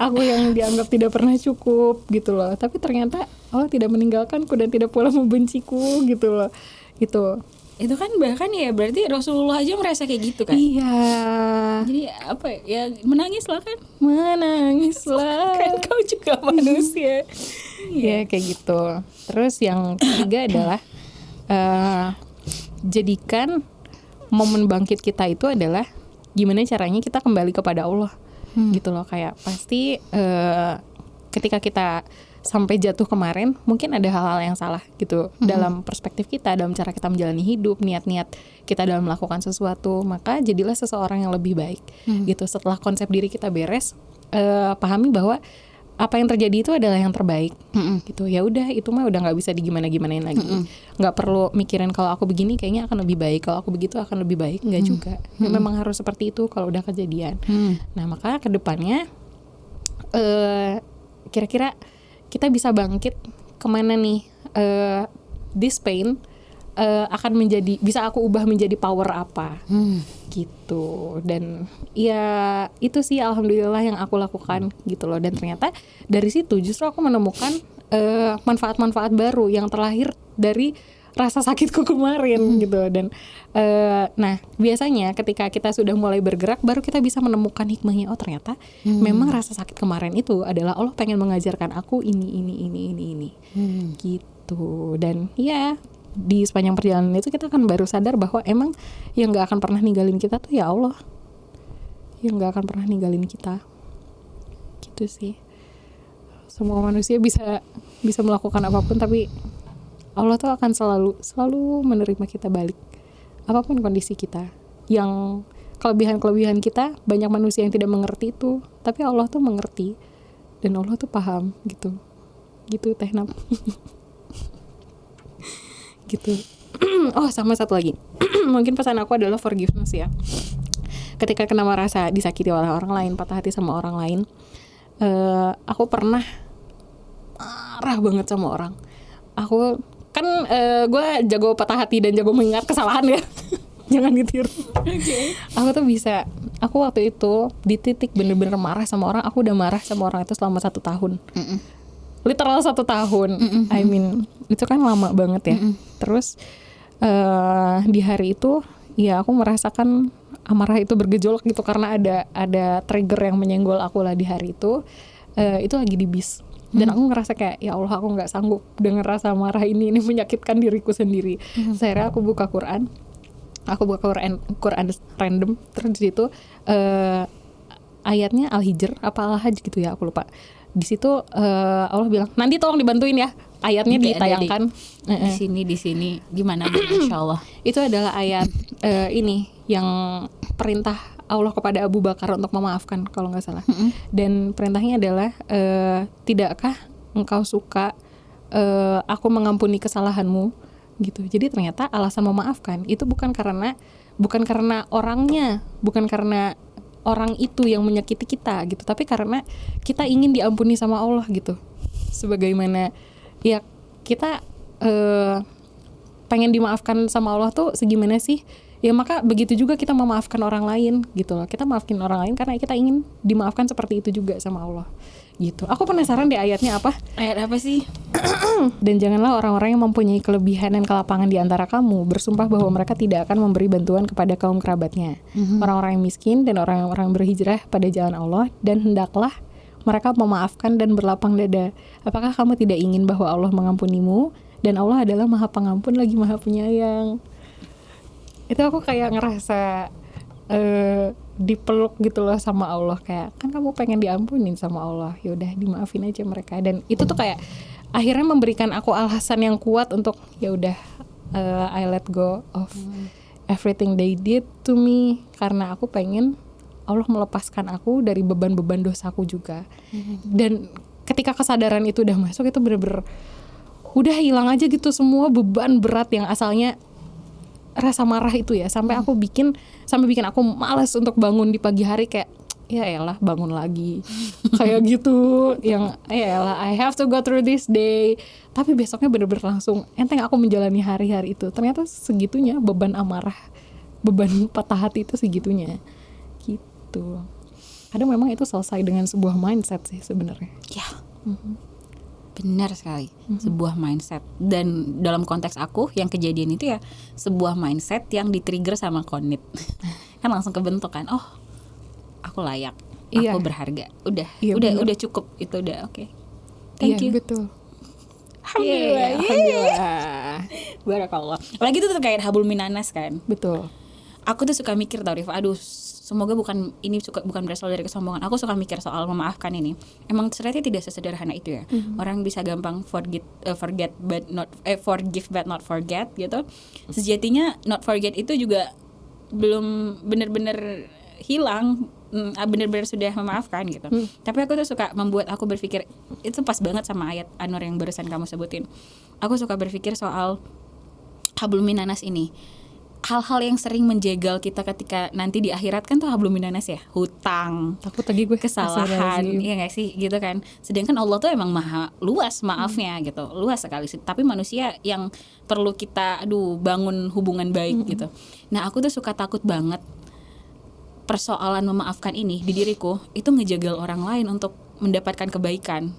aku yang dianggap tidak pernah cukup gitu loh, tapi ternyata Allah tidak meninggalkanku dan tidak pula membenciku gitu loh. Itu kan bahkan ya berarti Rasulullah aja merasa kayak gitu kan. Iya, Jadi apa ya, menangislah kan menangislah kan kau juga manusia. ya kayak gitu. Terus yang ketiga adalah jadikan momen bangkit kita itu adalah gimana caranya kita kembali kepada Allah gitu loh. Kayak pasti ketika kita sampai jatuh kemarin mungkin ada hal-hal yang salah gitu dalam perspektif kita, dalam cara kita menjalani hidup, niat-niat kita dalam melakukan sesuatu, maka jadilah seseorang yang lebih baik gitu. Setelah konsep diri kita beres, pahami bahwa apa yang terjadi itu adalah yang terbaik gitu. Ya udah, itu mah udah nggak bisa digimana-gimanain lagi. Nggak perlu mikirin kalau aku begini kayaknya akan lebih baik, kalau aku begitu akan lebih baik. Nggak juga. Ya, memang harus seperti itu kalau udah kejadian. Nah maka kedepannya kira-kira kita bisa bangkit kemana nih? This pain akan bisa aku ubah menjadi power apa gitu. Dan ya itu sih alhamdulillah yang aku lakukan gitu loh. Dan ternyata dari situ justru aku menemukan manfaat-manfaat baru yang terlahir dari rasa sakitku kemarin gitu. Dan nah biasanya ketika kita sudah mulai bergerak baru kita bisa menemukan hikmahnya. Oh ternyata memang rasa sakit kemarin itu adalah Allah pengen mengajarkan aku ini gitu. Dan ya di sepanjang perjalanan itu kita akan baru sadar bahwa emang yang gak akan pernah ninggalin kita tuh ya Allah, yang gak akan pernah ninggalin kita gitu sih. Semua manusia bisa melakukan apapun, tapi Allah tuh akan selalu menerima kita balik apapun kondisi kita. Yang kelebihan kita, banyak manusia yang tidak mengerti itu, tapi Allah tuh mengerti dan Allah tuh paham gitu Tehnap. Gitu. Oh sama satu lagi mungkin pesan aku adalah forgiveness ya. Ketika kena merasa disakiti oleh orang lain, patah hati sama orang lain, aku pernah marah banget sama orang. Aku kan gue jago patah hati dan jago mengingat kesalahan ya. Jangan ditiru. Aku waktu itu di titik bener-bener marah sama orang. Aku udah marah sama orang itu selama 1 tahun. Literal 1 tahun. I mean itu kan lama banget ya. Terus di hari itu ya aku merasakan amarah itu bergejolak gitu karena ada trigger yang menyenggol aku lah di hari itu. Itu lagi di bis. Dan aku ngerasa kayak ya Allah, aku nggak sanggup dengan rasa marah ini menyakitkan diriku sendiri. Akhirnya aku buka Quran. Quran random. Terus di situ ayatnya Al-Hijr apa Al-Hajj gitu ya, aku lupa. Di situ Allah bilang nanti tolong dibantuin ya, ayatnya ditayangkan di sini gimana Masya Allah. Itu adalah ayat ini yang perintah Allah kepada Abu Bakar untuk memaafkan kalau nggak salah. Dan perintahnya adalah tidakkah engkau suka aku mengampuni kesalahanmu gitu. Jadi ternyata alasan memaafkan itu bukan karena orangnya, bukan karena orang itu yang menyakiti kita gitu, tapi karena kita ingin diampuni sama Allah gitu. Sebagaimana ya kita pengen dimaafkan sama Allah tuh segimana sih? Ya maka begitu juga kita memaafkan orang lain gitu loh. Kita maafin orang lain karena kita ingin dimaafkan seperti itu juga sama Allah gitu. Aku penasaran deh ayatnya apa? Ayat apa sih? Dan janganlah orang-orang yang mempunyai kelebihan dan kelapangan di antara kamu bersumpah bahwa mereka tidak akan memberi bantuan kepada kaum kerabatnya. Orang-orang yang miskin dan orang-orang berhijrah pada jalan Allah, dan hendaklah mereka memaafkan dan berlapang dada. Apakah kamu tidak ingin bahwa Allah mengampunimu? Dan Allah adalah Maha Pengampun lagi Maha Penyayang. Itu aku kayak ngerasa dipeluk gitu loh sama Allah, kayak kan kamu pengen diampunin sama Allah, ya udah dimaafin aja mereka. Dan itu tuh kayak akhirnya memberikan aku alasan yang kuat untuk ya udah I let go of everything they did to me, karena aku pengen Allah melepaskan aku dari beban-beban dosaku juga. Dan ketika kesadaran itu udah masuk, itu bener-bener udah hilang aja gitu semua beban berat yang asalnya rasa marah itu ya, sampai bikin aku malas untuk bangun di pagi hari, kayak ya elah bangun lagi kayak gitu, yang ya elah I have to go through this day. Tapi besoknya bener-bener langsung enteng aku menjalani hari-hari itu. Ternyata segitunya beban amarah, beban patah hati itu segitunya gitu. Kadang memang itu selesai dengan sebuah mindset sih sebenarnya. Ya, benar sekali, sebuah mindset. Dan dalam konteks aku yang kejadian itu ya sebuah mindset yang di-trigger sama Konit. Kan langsung kebentuk kan, oh aku layak, aku berharga, udah cukup, itu udah oke. Thank you. Betul. Alhamdulillah. Alhamdulillah. Barakallah. Apalagi itu tuh kayak hablum minanas kan. Betul. Aku tuh suka mikir tau Rifa, aduh semoga bukan berasal dari kesombongan. Aku suka mikir soal memaafkan ini. Emang ternyata tidak sesederhana itu ya. Orang bisa gampang forgive but not forget gitu. Sejatinya not forget itu juga belum benar-benar hilang, benar-benar sudah memaafkan gitu. Tapi aku tuh suka membuat aku berpikir, itu pas banget sama ayat Anur yang barusan kamu sebutin. Aku suka berpikir soal hablum minanas ini. Hal-hal yang sering menjegal kita ketika nanti di akhirat kan tuh hablum minanas ya, hutang, Takut tadi gue kesalahan, iya gak sih gitu kan. Sedangkan Allah tuh emang maha luas maafnya gitu, luas sekali. Tapi manusia yang perlu kita bangun hubungan baik gitu. Nah aku tuh suka takut banget persoalan memaafkan ini di diriku itu ngejagal orang lain untuk mendapatkan kebaikan.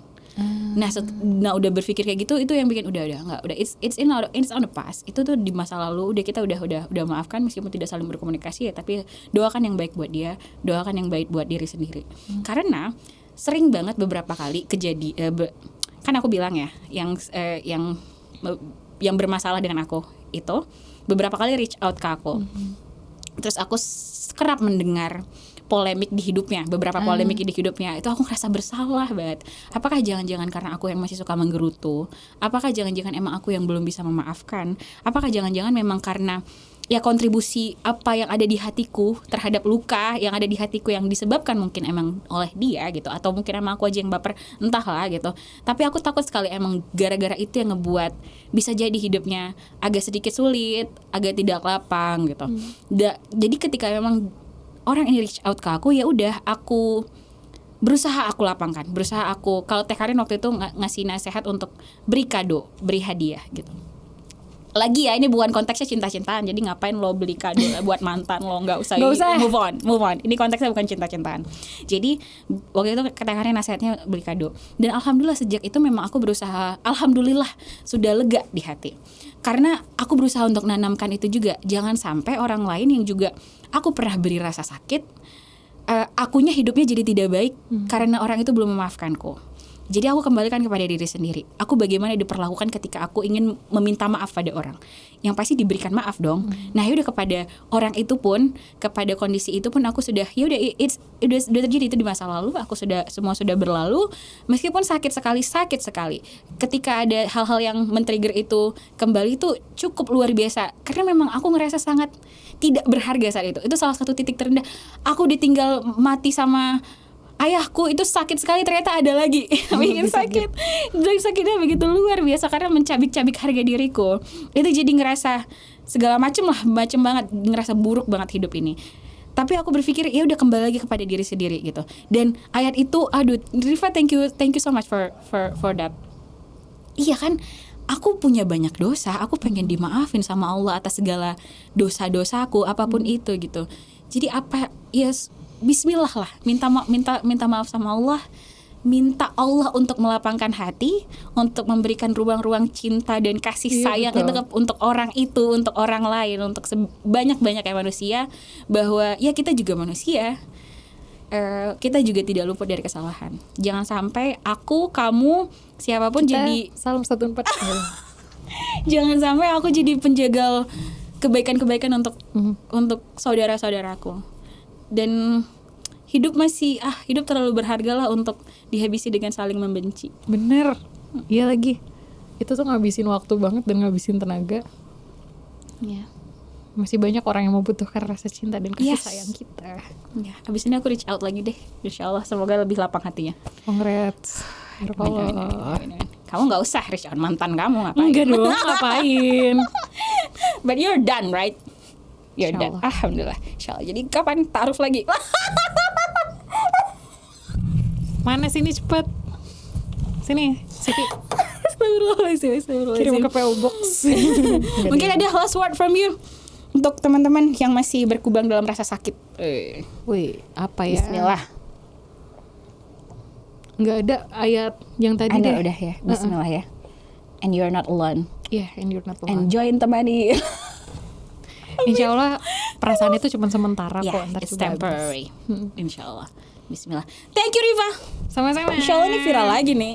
Nah udah berpikir kayak gitu, itu yang bikin udah it's on the past. Itu tuh di masa lalu, udah kita udah maafkan meskipun tidak saling berkomunikasi ya, tapi doakan yang baik buat dia, doakan yang baik buat diri sendiri. Karena sering banget beberapa kali kan aku bilang ya, yang bermasalah dengan aku itu beberapa kali reach out ke aku. Terus aku kerap mendengar polemik di hidupnya, beberapa polemik di hidupnya. Itu aku ngerasa bersalah banget. Apakah jangan-jangan karena aku yang masih suka menggerutu? Apakah jangan-jangan emang aku yang belum bisa memaafkan? Apakah jangan-jangan memang karena ya kontribusi apa yang ada di hatiku terhadap luka yang ada di hatiku yang disebabkan mungkin emang oleh dia gitu, atau mungkin emang aku aja yang baper, entahlah gitu. Tapi aku takut sekali emang gara-gara itu yang ngebuat bisa jadi hidupnya agak sedikit sulit, agak tidak lapang gitu. Jadi ketika memang orang ini reach out ke aku, ya udah aku berusaha aku lapangkan, kalau Teh Karin waktu itu ngasih nasihat untuk beri kado, beri hadiah gitu. Lagi ya, ini bukan konteksnya cinta-cintaan, jadi ngapain lo beli kado buat mantan lo, nggak usah. Move on. Ini konteksnya bukan cinta-cintaan. Jadi waktu itu Teh Karin nasihatnya beli kado, dan alhamdulillah sejak itu memang aku berusaha, alhamdulillah sudah lega di hati, karena aku berusaha untuk nanamkan itu juga. Jangan sampai orang lain yang juga aku pernah beri rasa sakit, akunya hidupnya jadi tidak baik karena orang itu belum memaafkanku. Jadi aku kembalikan kepada diri sendiri. Aku bagaimana diperlakukan ketika aku ingin meminta maaf pada orang. Yang pasti diberikan maaf dong. Nah yaudah, kepada orang itu pun, kepada kondisi itu pun aku sudah, yaudah udah terjadi itu di masa lalu. Aku semua sudah berlalu. Meskipun sakit sekali. Ketika ada hal-hal yang men-trigger itu kembali, itu cukup luar biasa. Karena memang aku ngerasa sangat tidak berharga saat itu. Itu salah satu titik terendah. Aku ditinggal mati sama ayahku, itu sakit sekali, ternyata ada lagi bikin sakit. Sakitnya begitu luar biasa karena mencabik-cabik harga diriku. Itu jadi ngerasa segala macam banget, ngerasa buruk banget hidup ini. Tapi aku berpikir ya udah kembali lagi kepada diri sendiri gitu. Dan ayat itu, aduh Rifa, thank you so much for that. Iya kan, aku punya banyak dosa, aku pengen dimaafin sama Allah atas segala dosa-dosaku apapun itu gitu. Jadi Bismillah lah, minta maaf sama Allah, minta Allah untuk melapangkan hati, untuk memberikan ruang-ruang cinta dan kasih sayang itu untuk orang itu, untuk orang lain, untuk sebanyak-banyaknya manusia, bahwa ya kita juga manusia, kita juga tidak luput dari kesalahan. Jangan sampai aku, kamu, siapapun kita jadi salam 14. Jangan sampai aku jadi penjagal kebaikan-kebaikan untuk saudara-saudaraku. Dan hidup terlalu berharga lah untuk dihabisi dengan saling membenci. Bener, iya lagi. Itu tuh ngabisin waktu banget dan ngabisin tenaga. Iya. Masih banyak orang yang membutuhkan rasa cinta dan kasih Yes. sayang kita. Ya, abis ini aku reach out lagi deh. Insya Allah semoga lebih lapang hatinya. Congrats. Ya Allah. Amin. Kamu nggak usah reach out mantan kamu, ngapain? Enggak dong, ngapain? But you're done, right? You're Insya done. Allah. Alhamdulillah. Insya Allah. Jadi kapan taruh lagi? Mana sini cepet. Sini, Siti. Astagfirullahaladzim. Kirim ke PO Box. Mungkin ada last word from you untuk teman-teman yang masih berkubang dalam rasa sakit. Wih, apa ya? Bismillah. Nggak ada ayat yang tadi deh. Udah ya. Bismillah ya. And you're not alone. Iya, and you're not alone. And join temani. Insya Allah perasaan itu cuma sementara kok. Yeah, Ntar it's juga habis. temporary. Insya Allah. Bismillah. Thank you Riva. Sama-sama. Insya Allah ini viral lagi nih.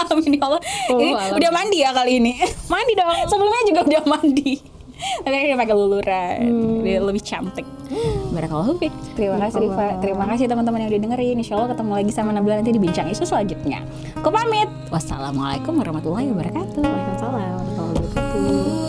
Amin ya Allah. Oh, Ini alam. udah mandi ya kali ini. Mandi dong. Sebelumnya juga udah mandi. Tapi ini udah pakai luluran. Dia lebih cantik. Barakallahu fiik. Terima kasih Riva. Terima kasih teman-teman yang udah dengerin. Insya Allah ketemu lagi sama Nabila nanti di bincang isu selanjutnya. Aku pamit. Wassalamualaikum warahmatullahi wabarakatuh. Waalaikumsalam warahmatullahi wabarakatuh.